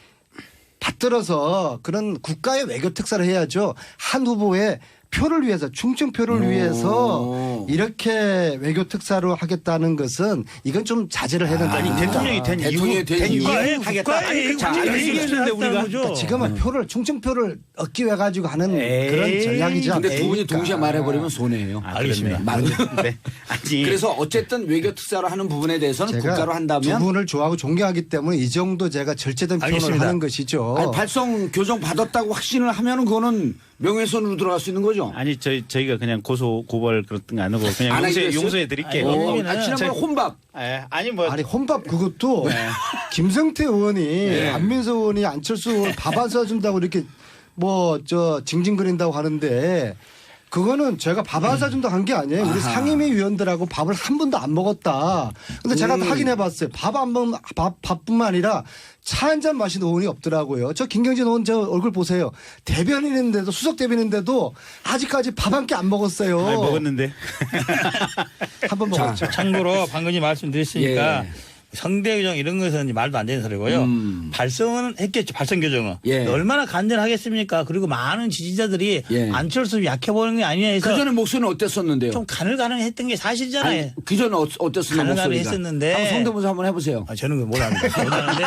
받들어서 그런 국가의 외교 특사를 해야죠. 한 후보의 표를 위해서 충청표를 위해서 이렇게 외교 특사로 하겠다는 것은 이건 좀 자제를 해야 된다. 아니 대통령이 된 대통령이 된 이후 하겠다. 국가의 자, 국가의 얘기했는데 우리가 거죠. 지금은 표를 충청표를 얻기 위해 가지고 하는 에이. 그런 전략이지 않습니까? 근데 두 분이 동시에 말해버리면 손해예요. 알겠습니다. 네. 아니 그래서 어쨌든 외교 특사로 하는 부분에 대해서는 제가 국가로 두 한다면 분을 좋아하고 존경하기 때문에 이 정도 제가 절제된 표현을 알겠습니다. 하는 것이죠. 아니, 발성 교정 받았다고 확신을 하면은 그거는 명예훼손으로 들어갈 수 있는 거죠. 아니 저희가 그냥 고소 고발 그런 거 안 하고 그냥 안 하기로 했어요? 용서해 드릴게요. 지난번에 혼밥. 아니 뭐 아니 혼밥 그것도 김성태 의원이 안민석 의원이 안철수 의원 밥 안 사준다고 이렇게 뭐 저 징징거린다고 하는데 그거는 제가 밥 안 사준다고 한 게 아니에요. 우리 상임위 위원들하고 밥을 한 번도 안 먹었다. 근데 제가 확인해 봤어요. 밥뿐만 아니라 차 한 잔 마시는 의원이 없더라고요. 저 김경진 의원 저 얼굴 보세요. 대변인인데도 수석 대변인인데도 아직까지 밥 한 끼 안 먹었어요. 먹었는데 한 번 먹었죠. 참고로 방금 말씀드렸으니까 예. 성대 교정 이런 것은 말도 안 되는 소리고요. 발성은 했겠죠. 발성 교정은. 예. 얼마나 간절하겠습니까? 그리고 많은 지지자들이 예. 안철수 약해 보이는 게 아니냐 해서 그 전에 목소리는 어땠었는데요? 좀 가늘가늘했던 게 사실이잖아요. 아니, 그 전에 어땠었나 목소리가? 가늘가늘했었는데. 한번 성대모사 한번 해보세요. 아, 저는 그거 못합니다. 못하는데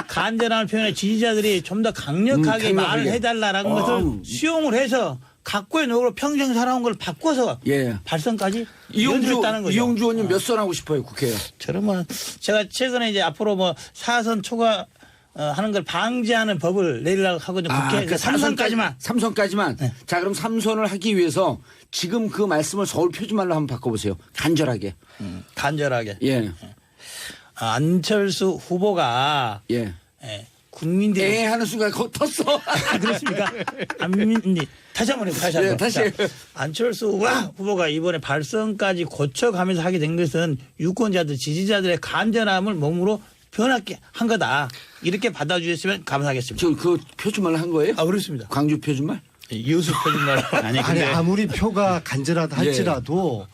간절한 표현에 지지자들이 좀 더 강력하게 말을 해달라는 것을 수용을 해서 각고의 노력으로 평생 살아온 걸 바꿔서 예. 발성까지 이용주 연주했다는 거죠. 의원님 몇 선 하고 싶어요 국회에? 저는 뭐 제가 최근에 이제 앞으로 뭐 사선 초과 하는 걸 방지하는 법을 내리려고 하거든요. 국회 그러니까 3선까지만. 3선까지만. 네. 자 그럼 3선을 하기 위해서 지금 그 말씀을 서울 표준말로 한번 바꿔보세요. 간절하게. 간절하게. 예. 안철수 후보가 예. 국민들이 에 하는 순간 텄어. 그렇습니까? 다시 한번 해보세요. 다시 한번. 예, 다시. 자, 안철수 후보가 이번에 발성까지 고쳐가면서 하게 된 것은 유권자들 지지자들의 간절함을 몸으로 변하게 한 거다. 이렇게 받아주셨으면 감사하겠습니다. 지금 그 표준말 한 거예요? 아 그렇습니다. 광주 표준말? 이웃을 표준말. 아니 아니 근데 아무리 표가 간절하다 할지라도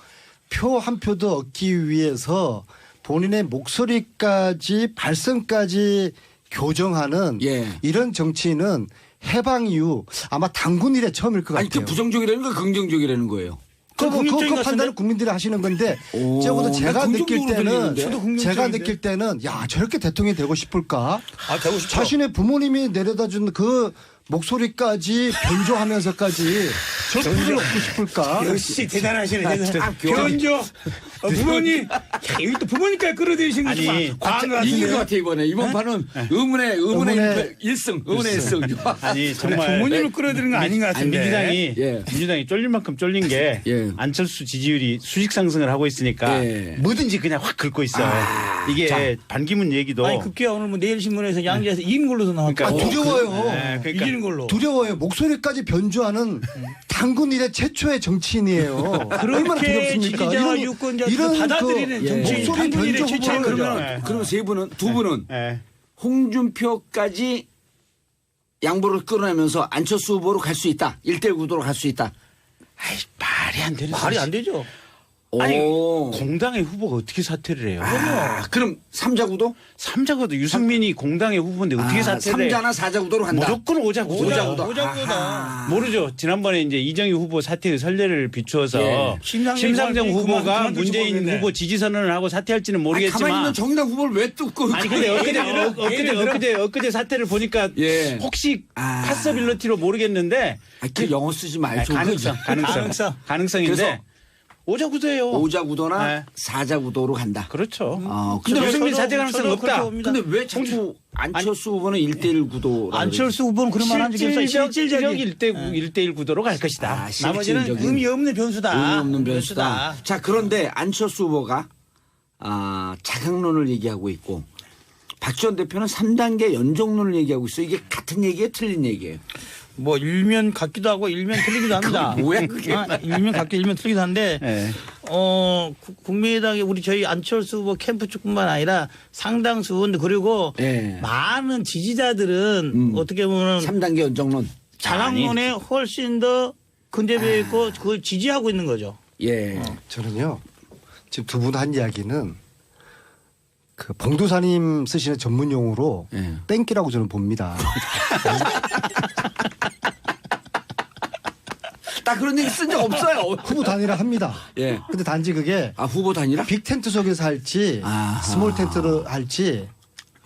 표 한 표도 얻기 위해서 본인의 목소리까지 발성까지 교정하는 예. 이런 정치인은 해방 이후 아마 당군 이래 처음일 것 아니 같아요. 그 부정적이라는 거 긍정적이라는 거예요. 긍정적인 것 판단은 같은데? 국민들이 하시는 건데 오, 적어도 난 제가 느낄 긍정적으로 때는 들리는데? 저도 긍정적인데? 제가 느낄 때는 야 저렇게 대통령이 되고 싶을까? 아 되고 싶죠. 자신의 부모님이 내려다 준 그 목소리까지 변조하면서까지 저렇게 얻고 싶을까? 역시 대단하시네. 아, 변조 부모님. 야, 여기 또 부모님까지 끌어들이신 아니, 게 과한 것 이길 것 같은데. 같아 이번에. 이번 판은 의문의 의문의 1승. 의문의 1승. 아니 정말 부모님을 끌어들인 거 아닌 것 같은데. 민주당이 예. 민주당이 쫄릴 만큼 쫄린 게 예. 안철수 지지율이 수직 상승을 하고 있으니까 예. 뭐든지 그냥 확 긁고 있어요. 이게 반기문 얘기도 아니 급기야 오늘 뭐 내일 신문에서 양재에서 이긴 걸로도 나왔고. 아, 두려워요. 네, 그러니까 이기는 걸로. 두려워요. 목소리까지 변조하는 당군 이래 최초의 정치인이에요. 얼마나 두렵습니까? 지지자와 유권자들 받아들이는 그 정치인 목소리 당군일의 변조 최초인 후보를 거죠. 네. 그러면 세 분은 두 분은 예. 홍준표까지 양보를 끌어내면서 안철수 후보로 갈 수 있다. 1대1 구도로 갈 수 있다. 아이, 말이 안 되는 말이 소리지. 안 되죠. 아니 오. 공당의 후보가 어떻게 사퇴를 해요? 그럼 3자 구도? 3자가도 유승민이 공당의 후보인데 어떻게 사퇴를 해? 3자나 4자 구도로 간다. 무조건 5자 구도. 오자 구도. 오자구다. 모르죠. 지난번에 이제 이정희 후보 사퇴의 선례를 비추어서 예. 심상정 후보가 그만 문재인 모르겠네. 후보 지지 선언을 하고 사퇴할지는 가만히 있는 모르겠지만 정의당 후보를 왜 뜯고 아니 근데 엊그제 사태를 보니까 예. 혹시 아. 파서빌리티로 모르겠는데 그 영어 쓰지 말고 가능성인데 그래서 오자 구도예요. 5자 구도나 네. 4자 구도로 간다. 그렇죠. 근데 유승민 저도- 사퇴 가능성 저도 없다. 그렇게 봅니다. 근데 왜 자꾸 안철수 후보는 1대1 구도? 안철수 후보는 그런 말 한 적이 없어요. 실질적 1대1 구도로 갈 것이다. 나머지는 의미 없는 변수다. 의미 없는 변수다. 자, 그런데 안철수 후보가 자강론을 얘기하고 있고 박지원 대표는 3단계 연정론을 얘기하고 있어. 이게 같은 얘기예요, 틀린 얘기예요? 뭐 일면 같기도 하고 일면 틀리기도 합니다. 그거 뭐야, 그게? 일면 같기도 일면 틀리기도 한데 네. 국민의당이 우리 저희 안철수 후보 캠프 쪽뿐만 아니라 상당수 의원들 그리고 예. 많은 지지자들은 어떻게 보면 3단계 연정론. 자강론에 훨씬 더 근접해 있고 그걸 지지하고 있는 거죠. 예. 저는요 지금 두 분 한 이야기는 그 봉도사님 쓰시는 전문 용어로 예. 땡기라고 저는 봅니다. 딱 그런 얘기 쓴 적 없어요. 후보 단일화 합니다. 예. 근데 단지 그게 후보 단일화? 빅 텐트 속에서 할지 아하. 스몰 텐트로 할지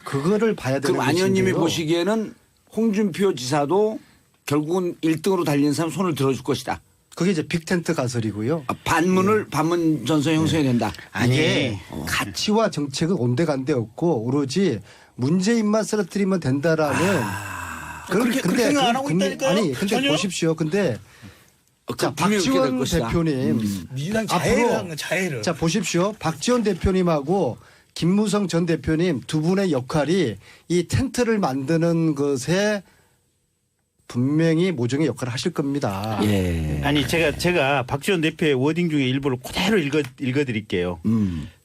그거를 봐야 되는 그럼 안 의원님이 것인데요. 보시기에는 홍준표 지사도 결국은 1등으로 달리는 사람 손을 들어줄 것이다. 그게 이제 빅 텐트 가설이고요. 반문 전선 형성이 된다. 이게 가치와 정책은 온데간데 없고 오로지 문재인만 쓰러뜨리면 된다라는 그렇게 생각 안 하고 있다니까요? 아니 근데 전혀? 보십시오. 근데 자 분명히 그렇게 될 박지원 것이다. 대표님 민주당 자해를 한 거 자해를. 자 보십시오. 박지원 대표님하고 김무성 전 대표님 두 분의 역할이 이 텐트를 만드는 것에 분명히 모종의 역할을 하실 겁니다. 예. 아니 제가 박지원 대표의 워딩 중에 일부를 그대로 읽어드릴게요.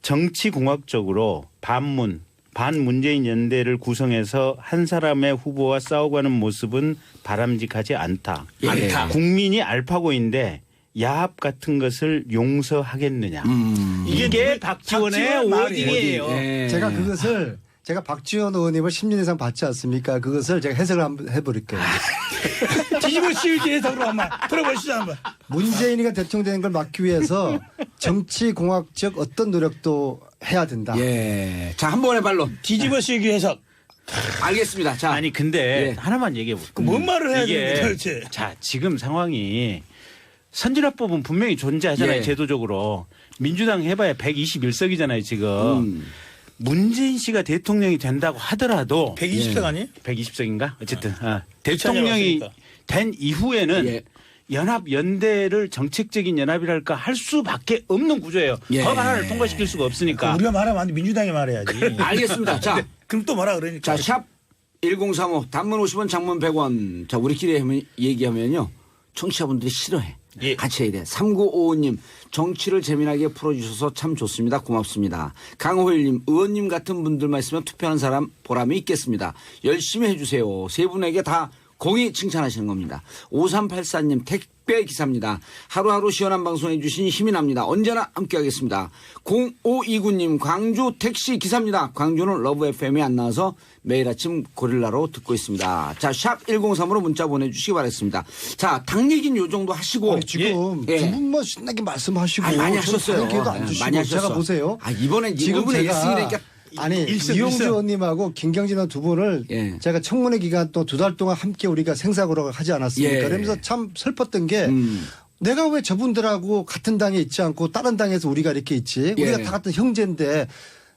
정치공학적으로 반문재인 연대를 구성해서 한 사람의 후보와 싸워가는 모습은 바람직하지 않다. 예. 않다. 국민이 알파고인데 야합 같은 것을 용서하겠느냐. 이게 박지원의 박지원 워딩이에요. 예. 제가 그것을 제가 박지원 의원님을 10년 이상 받지 않습니까? 그것을 제가 해석을 한번 해버릴게요. 뒤집어 씌우기 해석으로 한번 들어보시죠 한번. 문재인이가 대통령 되는 걸 막기 위해서 정치공학적 어떤 노력도 해야 된다. 예. 자, 한 번의 반론. 뒤집어 씌우기 해석. 알겠습니다. 자. 아니 근데 예. 하나만 얘기해 볼게요. 뭔 말을 해야 이게 되는데 도대체. 자 지금 상황이 선진화법은 분명히 존재하잖아요. 예. 제도적으로. 민주당 해봐야 121석이잖아요 지금. 문재인 씨가 대통령이 된다고 하더라도 120석 아니에요? 120석인가? 어쨌든 대통령이 왔으니까. 된 이후에는 예. 연합 연대를 정책적인 연합이랄까 할 수밖에 없는 구조예요. 예. 법 하나를 통과시킬 수가 없으니까. 우리가 말하면 안 돼. 민주당이 말해야지. 알겠습니다. 자. 그럼 또 뭐라 그러니까. 자, 샵 1035 단문 50원 장문 100원. 자, 우리끼리 얘기하면요. 청취자분들이 싫어해. 예. 같이 해야 돼. 3955님 정치를 재미나게 풀어주셔서 참 좋습니다. 고맙습니다. 강호일님 의원님 같은 분들만 있으면 투표하는 사람 보람이 있겠습니다. 열심히 해주세요. 세 분에게 다 공이 칭찬하시는 겁니다. 5384님 택배 기사입니다. 하루하루 시원한 방송 해주시니 힘이 납니다. 언제나 함께하겠습니다. 0529님 광주 택시 기사입니다. 광주는 러브 FM이 안 나와서 매일 아침 고릴라로 듣고 있습니다. 자, 샵 103으로 문자 보내주시기 바라겠습니다. 자, 당 얘기는 요 정도 하시고. 아니, 지금 예. 두 분만 신나게 말씀하시고 아니, 많이 저는 하셨어요. 다른 기회도 안 주시고 많이 하셨어. 제가 보세요. 이번엔 지금 이번에 제가 1승이니까 아니 일승, 이용주 일승. 의원님하고 김경진 두 분을 예. 제가 청문회 기간 또 2달 동안 함께 우리가 생사고락을 하지 않았습니까? 예. 그러면서 참 슬펐던 게 내가 왜 저분들하고 같은 당에 있지 않고 다른 당에서 우리가 이렇게 있지? 우리가 예. 다 같은 형제인데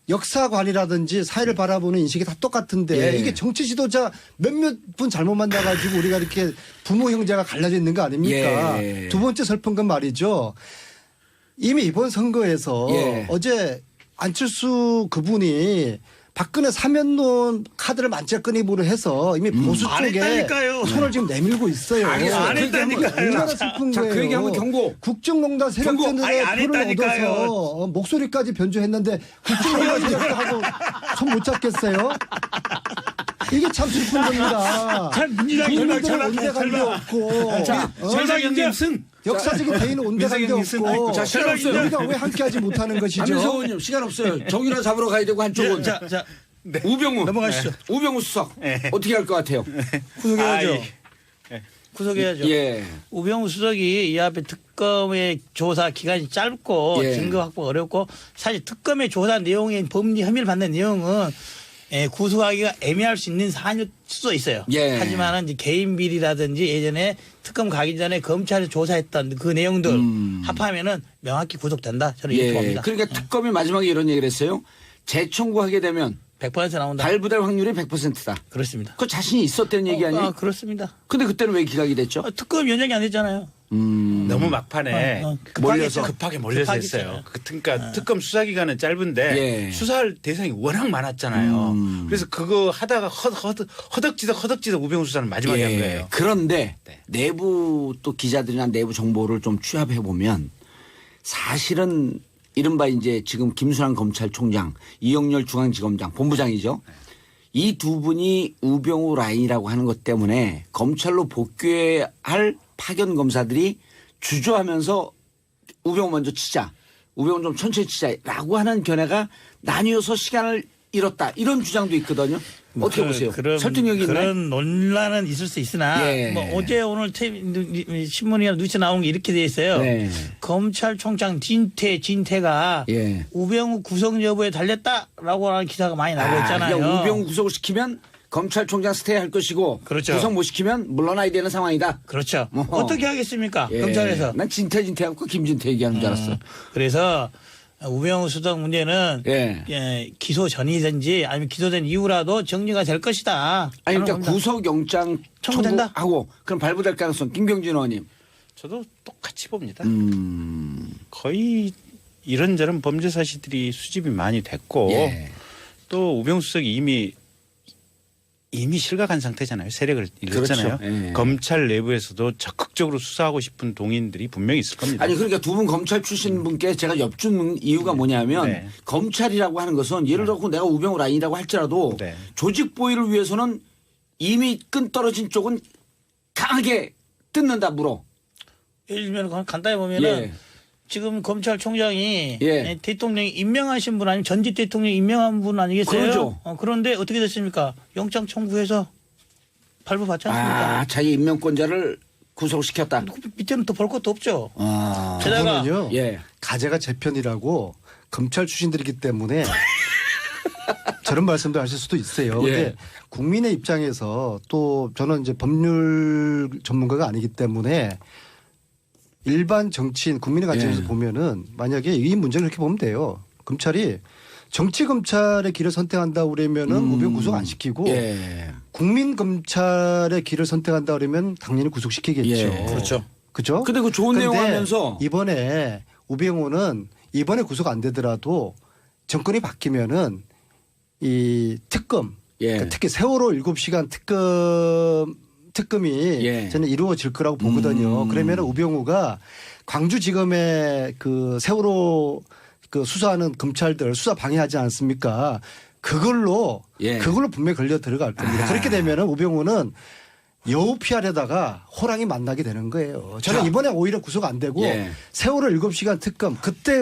역사관이라든지 사회를 바라보는 인식이 다 똑같은데 예. 이게 정치 지도자 몇몇 분 잘못 만나가지고 우리가 이렇게 부모 형제가 갈라져 있는 거 아닙니까? 예. 두 번째 슬픈 건 말이죠. 이미 이번 선거에서 예. 어제 안철수 그분이 박근혜 사면론 카드를 만짝끈입으로 해서 이미 보수 안 쪽에 했다니까요. 손을 지금 내밀고 있어요. 알겠어요. 안 했다니까요. 얼마나 슬픈 자, 거예요. 그 얘기하면 경고. 국정농단 경고. 세력들의 아니, 안 표를 했다니까요. 얻어서 목소리까지 변조했는데 국정농단 세력하고 손 못 잡겠어요? 이게 참 슬픈 겁니다. 참 민주당이 국민들은 온데간데 없고 자, 절박형님 승. 역사적인 대의는 온데간데 민주당이 승. 없고 자, 시간 없어요. 우리가 왜 함께하지 못하는 안민석 것이죠? 의원님 시간 없어요. 정유라 잡으러 가야 되고 한쪽은 자, 우병우 넘어가시죠. 우병우 수석 어떻게 할 것 같아요? 구속해야죠. 구속해야죠. 예. 우병우 수석이 이 앞에 특검의 조사 기간이 짧고 예. 증거 확보가 어렵고 사실 특검의 조사 내용에 법리 혐의를 받는 내용은 구속하기가 애매할 수 있는 사안일 수도 있어요. 예. 하지만은 이제 개인 비리라든지 예전에 특검 가기 전에 검찰이 조사했던 그 내용들 합하면은 명확히 구속된다. 저는 이렇게 봅니다. 그러니까 특검이 마지막에 이런 얘기를 했어요. 재청구하게 되면 100% 나온다. 발부될 확률이 100%다. 그렇습니다. 그 자신이 있었다는 얘기 아니에요? 그렇습니다. 근데 그때는 왜 기각이 됐죠? 특검 연장이 안 됐잖아요. 너무 막판에 몰려서 급하게 몰려서 급하게 했어요. 했잖아요. 그러니까 특검 수사 기간은 짧은데 예. 수사할 대상이 워낙 많았잖아요. 그래서 그거 하다가 허덕지덕 우병우 수사는 마지막에 한 거예요. 그런데 네. 내부 또 기자들이나 내부 정보를 좀 취합해 보면 사실은 이른바 이제 지금 김순환 검찰총장, 이영렬 중앙지검장, 본부장이죠. 이 두 분이 우병우 라인이라고 하는 것 때문에 검찰로 복귀해야 할 파견 검사들이 주저하면서 우병우 먼저 치자, 우병우 좀 천천히 치자라고 하는 견해가 나뉘어서 시간을 잃었다 이런 주장도 있거든요. 어떻게 보세요? 설득력이 있나요? 그런 논란은 있을 수 있으나 예. 뭐 어제 오늘 신문이나 뉴스 나온 게 이렇게 돼 있어요. 네. 검찰총장 진태가 예. 우병우 구속 여부에 달렸다라고 하는 기사가 많이 나오고 있잖아요. 그러니까 우병우 구속을 시키면 검찰총장 스테이할 것이고 그렇죠. 구속 못 시키면 물러나야 되는 상황이다. 그렇죠. 어허. 어떻게 하겠습니까? 예. 검찰에서. 난 진태하고 김진태 얘기하는 줄 알았어. 그래서 우병우 수석 문제는 예. 기소 전이든지 아니면 기소된 이후라도 정리가 될 것이다. 아니 그러니까 합니다. 구속영장 청구된다? 청구하고 그럼 발부될 가능성 김경진 의원님. 저도 똑같이 봅니다. 거의 이런저런 범죄 사실들이 수집이 많이 됐고 예. 또 우병우 수석이 이미 실각한 상태잖아요. 세력을 잃었잖아요. 그렇죠. 예. 검찰 내부에서도 적극적으로 수사하고 싶은 동인들이 분명히 있을 겁니다. 아니 그러니까 두 분 검찰 출신 분께 제가 엿준 이유가 뭐냐면 네. 검찰이라고 하는 것은 예를 들어 내가 우병우 라인이라고 할지라도 네. 조직 보위를 위해서는 이미 끈 떨어진 쪽은 강하게 뜯는다 물어. 예를 들면 간단히 보면은 예. 지금 검찰총장이 예. 대통령이 임명하신 분 아니면 전직 대통령이 임명한 분 아니겠어요? 그러죠. 그런데 어떻게 됐습니까? 영장 청구해서 발부받지 않습니까? 자기 임명권자를 구속시켰다. 그 밑에는 또 볼 것도 없죠. 아. 게다가 저는요. 예. 가제가 제 편이라고 검찰 출신들이기 때문에 저런 말씀도 하실 수도 있어요. 예. 근데 국민의 입장에서 또 저는 이제 법률 전문가가 아니기 때문에 일반 정치인 국민의 관점에서 예. 보면은 만약에 이 문제를 이렇게 보면 돼요. 검찰이 정치 검찰의 길을 선택한다 그러면은 우병우 구속 안 시키고 예. 국민 검찰의 길을 선택한다 그러면 당연히 구속시키겠죠. 예. 그렇죠. 그죠? 근데 그 좋은 내용 근데 하면서 이번에 우병우는 이번에 구속 안 되더라도 정권이 바뀌면은 이 특검 예. 그러니까 특히 세월호 7시간 특검 특검이 예. 저는 이루어질 거라고 보거든요. 그러면 우병우가 광주지검에 그 세월호 그 수사하는 검찰들 수사 방해하지 않습니까? 그걸로 분명히 걸려 들어갈 겁니다. 그렇게 되면은 우병우는 여우 피하려다가 호랑이 만나게 되는 거예요. 저는 이번에 오히려 구속 안 되고 세월호 7시간 특검 그때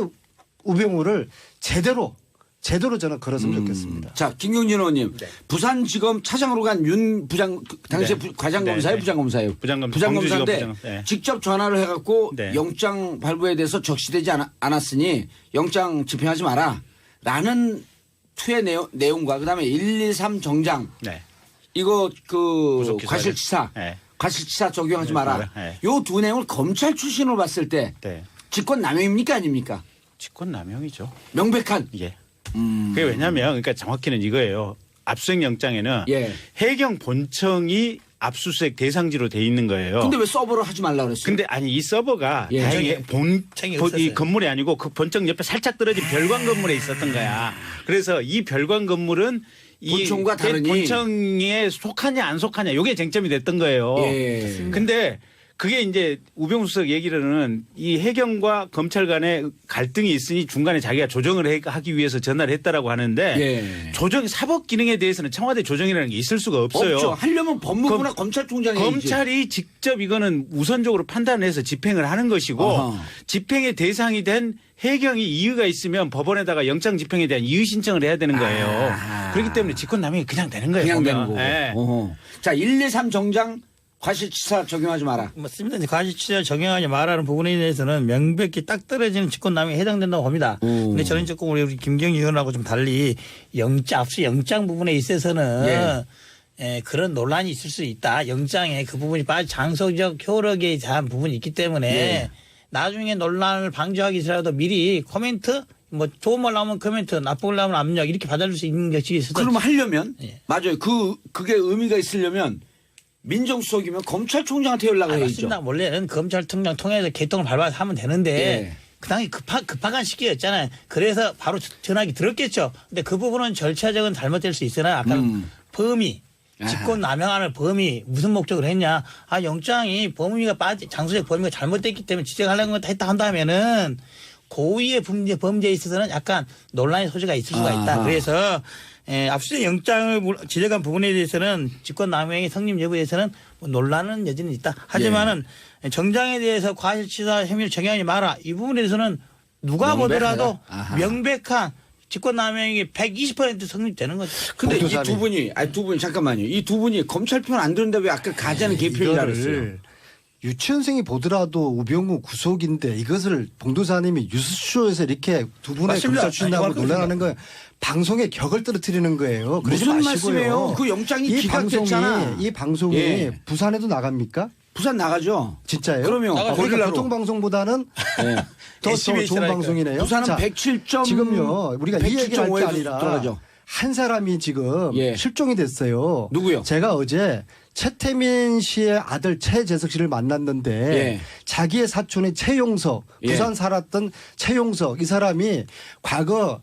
우병우를 제대로 저는 걸었으면 좋겠습니다. 자, 김경진 의원님, 부산지검 차장으로 간 윤 부장 당시에 과장검사예요, 부장검사예요. 부장검사인데 네. 직접 전화를 해갖고 네. 영장 발부에 대해서 적시되지 않았으니 영장 집행하지 마라라는 투의 내용과 그다음에 123 정장 네. 이거 그 구속기사를. 과실치사 네. 과실치사 적용하지 마라. 네. 요 두 내용을 검찰 출신으로 봤을 때 네. 직권남용입니까 아닙니까? 직권남용이죠. 명백한. 예. 그게 왜냐하면 그러니까 정확히는 이거예요. 압수수색 영장에는 해경 본청이 압수수색 대상지로 돼 있는 거예요. 근데 왜 서버를 하지 말라 그랬어요? 근데 아니 이 서버가 다행히 이 건물이 아니고 그 본청 옆에 살짝 떨어진 별관 건물에 있었던 거야. 그래서 이 별관 건물은 이 본청과 다르니 본청에 속하냐 안 속하냐 이게 쟁점이 됐던 거예요. 근데 그게 이제 우병우 수석 얘기로는 이 해경과 검찰 간에 갈등이 있으니 중간에 자기가 조정을 하기 위해서 전화를 했다라고 하는데 조정 사법 기능에 대해서는 청와대 조정이라는 게 있을 수가 없어요. 없죠. 하려면 법무부나 검찰총장이 검찰이 직접 이거는 우선적으로 판단을 해서 집행을 하는 것이고 집행의 대상이 된 해경이 이유가 있으면 법원에다가 영장 집행에 대한 이의 신청을 해야 되는 거예요. 그렇기 때문에 직권남용이 그냥 되는 거예요. 그냥 되는 보면. 거고. 네. 자, 123 정장 과실치사 적용하지 마라. 맞습니다. 과실치사 적용하지 마라는 부분에 대해서는 명백히 딱 떨어지는 직권남용에 해당된다고 봅니다. 근데 저는 조금 우리 김경희 의원하고 좀 달리 압수 영장 부분에 있어서는 그런 논란이 있을 수 있다. 영장에 그 부분이 장소적 효력에 대한 부분이 있기 때문에 나중에 논란을 방지하기 위해서라도 미리 코멘트 뭐 좋은 말 나오면 코멘트, 나쁜 말 나오면 압력 이렇게 받아줄 수 있는 것이 있어서. 그러면 하려면 맞아요. 그게 의미가 있으려면 민정수석이면 검찰총장한테 연락을 해야죠. 맞습니다. 원래는 검찰총장 통해서 개통을 밟아서 하면 되는데 그 당시 급박한 시기였잖아요. 그래서 바로 전화기 들었겠죠. 근데 그 부분은 절차적은 잘못될 수 있으나 아까 범위 직권남용하는 범위 무슨 목적으로 했냐. 영장이 장소적 범위가 잘못됐기 때문에 지적하려는 건 했다 한다면은 고의의 범죄에 있어서는 약간 논란의 소지가 있을 수가 있다. 그래서 압수수색 영장을 지적한 부분에 대해서는 직권남용의 성립 여부에 대해서는 논란은 여전히 있다. 하지만은 정장에 대해서 과실치사 혐의를 적용하지 마라. 이 부분에 대해서는 누가 보더라도 명백한 직권남용이 120% 성립되는 거죠. 근데 이 두 분이 잠깐만요. 이 두 분이 검찰 편 안 들은데 왜 아까 가지하는 개편이라 그랬어요? 유치원생이 보더라도 우병우 구속인데 이것을 봉도사님이 뉴스쇼에서 이렇게 두 분의 검찰 출신하고 논란하는 거예요. 방송의 격을 떨어뜨리는 거예요. 그러지 무슨 마시고요. 말씀이에요? 그 영장이 기각됐잖아. 이 방송이 부산에도 나갑니까? 부산 나가죠. 진짜예요? 그러면 그러니까 보통 방송보다는 더 좋은 방송이네요. 부산은 107점 지금요. 우리가 이 얘기를 할 게 아니라 돌아가죠. 한 사람이 지금 실종이 됐어요. 누구요? 제가 어제 최태민 씨의 아들 최재석 씨를 만났는데 자기의 사촌의 최용석 부산 살았던 최용석 이 사람이 과거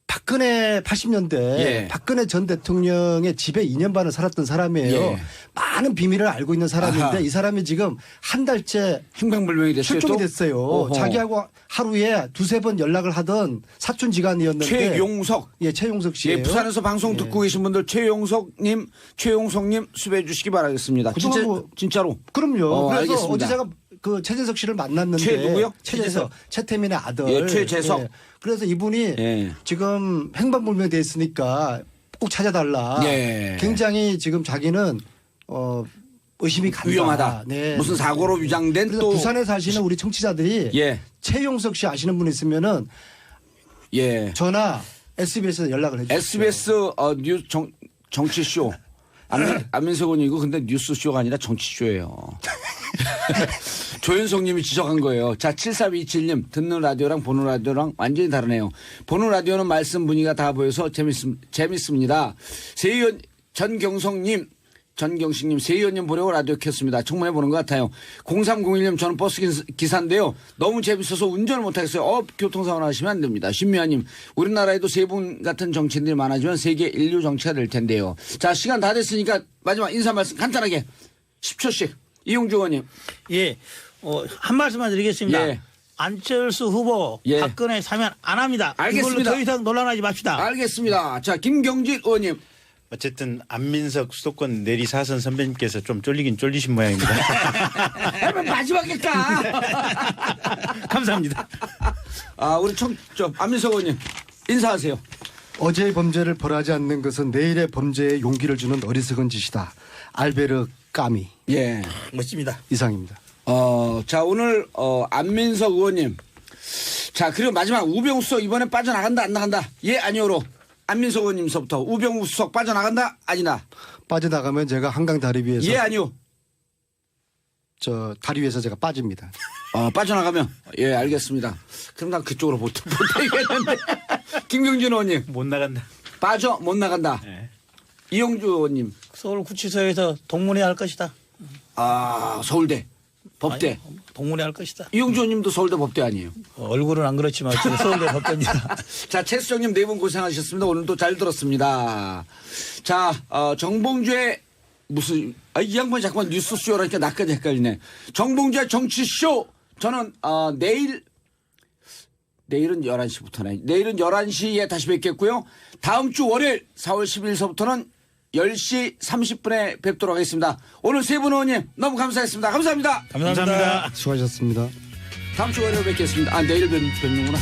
박근혜 80년대 박근혜 전 대통령의 집에 2년 반을 살았던 사람이에요. 많은 비밀을 알고 있는 사람인데 이 사람이 지금 한 달째 행방불명이 됐어요. 실종이 됐어요. 어허. 자기하고 하루에 두세 번 연락을 하던 사촌지간이었는데 최용석. 최용석 씨예요. 부산에서 방송 듣고 계신 분들 최용석님 수배해 주시기 바라겠습니다. 진짜로. 그럼요. 그래서 알겠습니다. 어제 제가 그 최재석 씨를 만났는데 최 누구요? 최재석 최태민의 아들. 최재석. 그래서 이분이 지금 행방불명이 돼 있으니까 꼭 찾아달라. 굉장히 지금 자기는 의심이 간다. 위험하다. 네. 무슨 사고로 위장된 그래서 또 부산에 사시는 우리 청취자들이 최용석 씨 아시는 분 있으면은 전화 SBS에 연락을 해주세요. SBS 뉴스 정치쇼. 안민석 의원이고 근데 뉴스쇼가 아니라 정치쇼예요. 조현석 님이 지적한 거예요. 자, 7327님 듣는 라디오랑 보는 라디오랑 완전히 다르네요. 보는 라디오는 말씀 분위기가 다 보여서 재밌습니다. 세의원 전경석 님 전경식님, 세 의원님 보려고 라디오 켰습니다. 정말 보는 것 같아요. 0301님, 저는 버스 기사인데요. 너무 재밌어서 운전을 못하겠어요. 교통사고 나시면 안 됩니다. 신미아님, 우리나라에도 세 분 같은 정치인들이 많아지면 세계 인류 정치가 될 텐데요. 자, 시간 다 됐으니까 마지막 인사 말씀 간단하게 10초씩. 이용주 의원님. 예, 한 말씀만 드리겠습니다. 예. 안철수 후보 예. 박근혜 사면 안 합니다. 알겠습니다. 이걸로 더 이상 논란하지 맙시다. 알겠습니다. 자, 김경진 의원님. 어쨌든 안민석 수도권 내리 사선 선배님께서 좀 쫄리긴 쫄리신 모양입니다. 마지막에 까. 감사합니다. 우리 안민석 의원님 인사하세요. 어제의 범죄를 벌하지 않는 것은 내일의 범죄에 용기를 주는 어리석은 짓이다. 알베르 까미. 예. 멋집니다. 이상입니다. 자, 오늘 안민석 의원님. 자, 그리고 마지막 우병우 수석 이번에 빠져나간다 안 나간다? 예, 아니오로. 안민석 의원님서부터 우병우 수석 빠져나간다 아니나? 빠져나가면 제가 한강 다리 위에서 예, 아니오. 저 다리 위에서 제가 빠집니다. 빠져나가면 예, 알겠습니다. 그럼 난 그쪽으로 못하겠는데. 김경진 의원님. 못 나간다. 빠져 못 나간다. 네. 이용주 의원님. 서울구치소에서 동문회 할 것이다. 서울대 법대. 아니, 동문회 할 것이다. 이용주 의원님도 서울대 법대 아니에요? 얼굴은 안 그렇지만 지금 서울대 법대입니다. 자, 최수정님 네 분 고생하셨습니다. 오늘도 잘 들었습니다. 자, 정봉주의 무슨 이 양반이 자꾸만 뉴스쇼라니까 나까지 헷갈리네. 정봉주의 정치쇼. 저는 내일은 11시부터네. 내일은 11시에 다시 뵙겠고요. 다음 주 월요일 4월 10일서부터는 10시 30분에 뵙도록 하겠습니다. 오늘 세 분 의원님 너무 감사했습니다. 감사합니다. 감사합니다. 수고하셨습니다. 다음 주 월요일 뵙겠습니다. 내일 뵙는구나.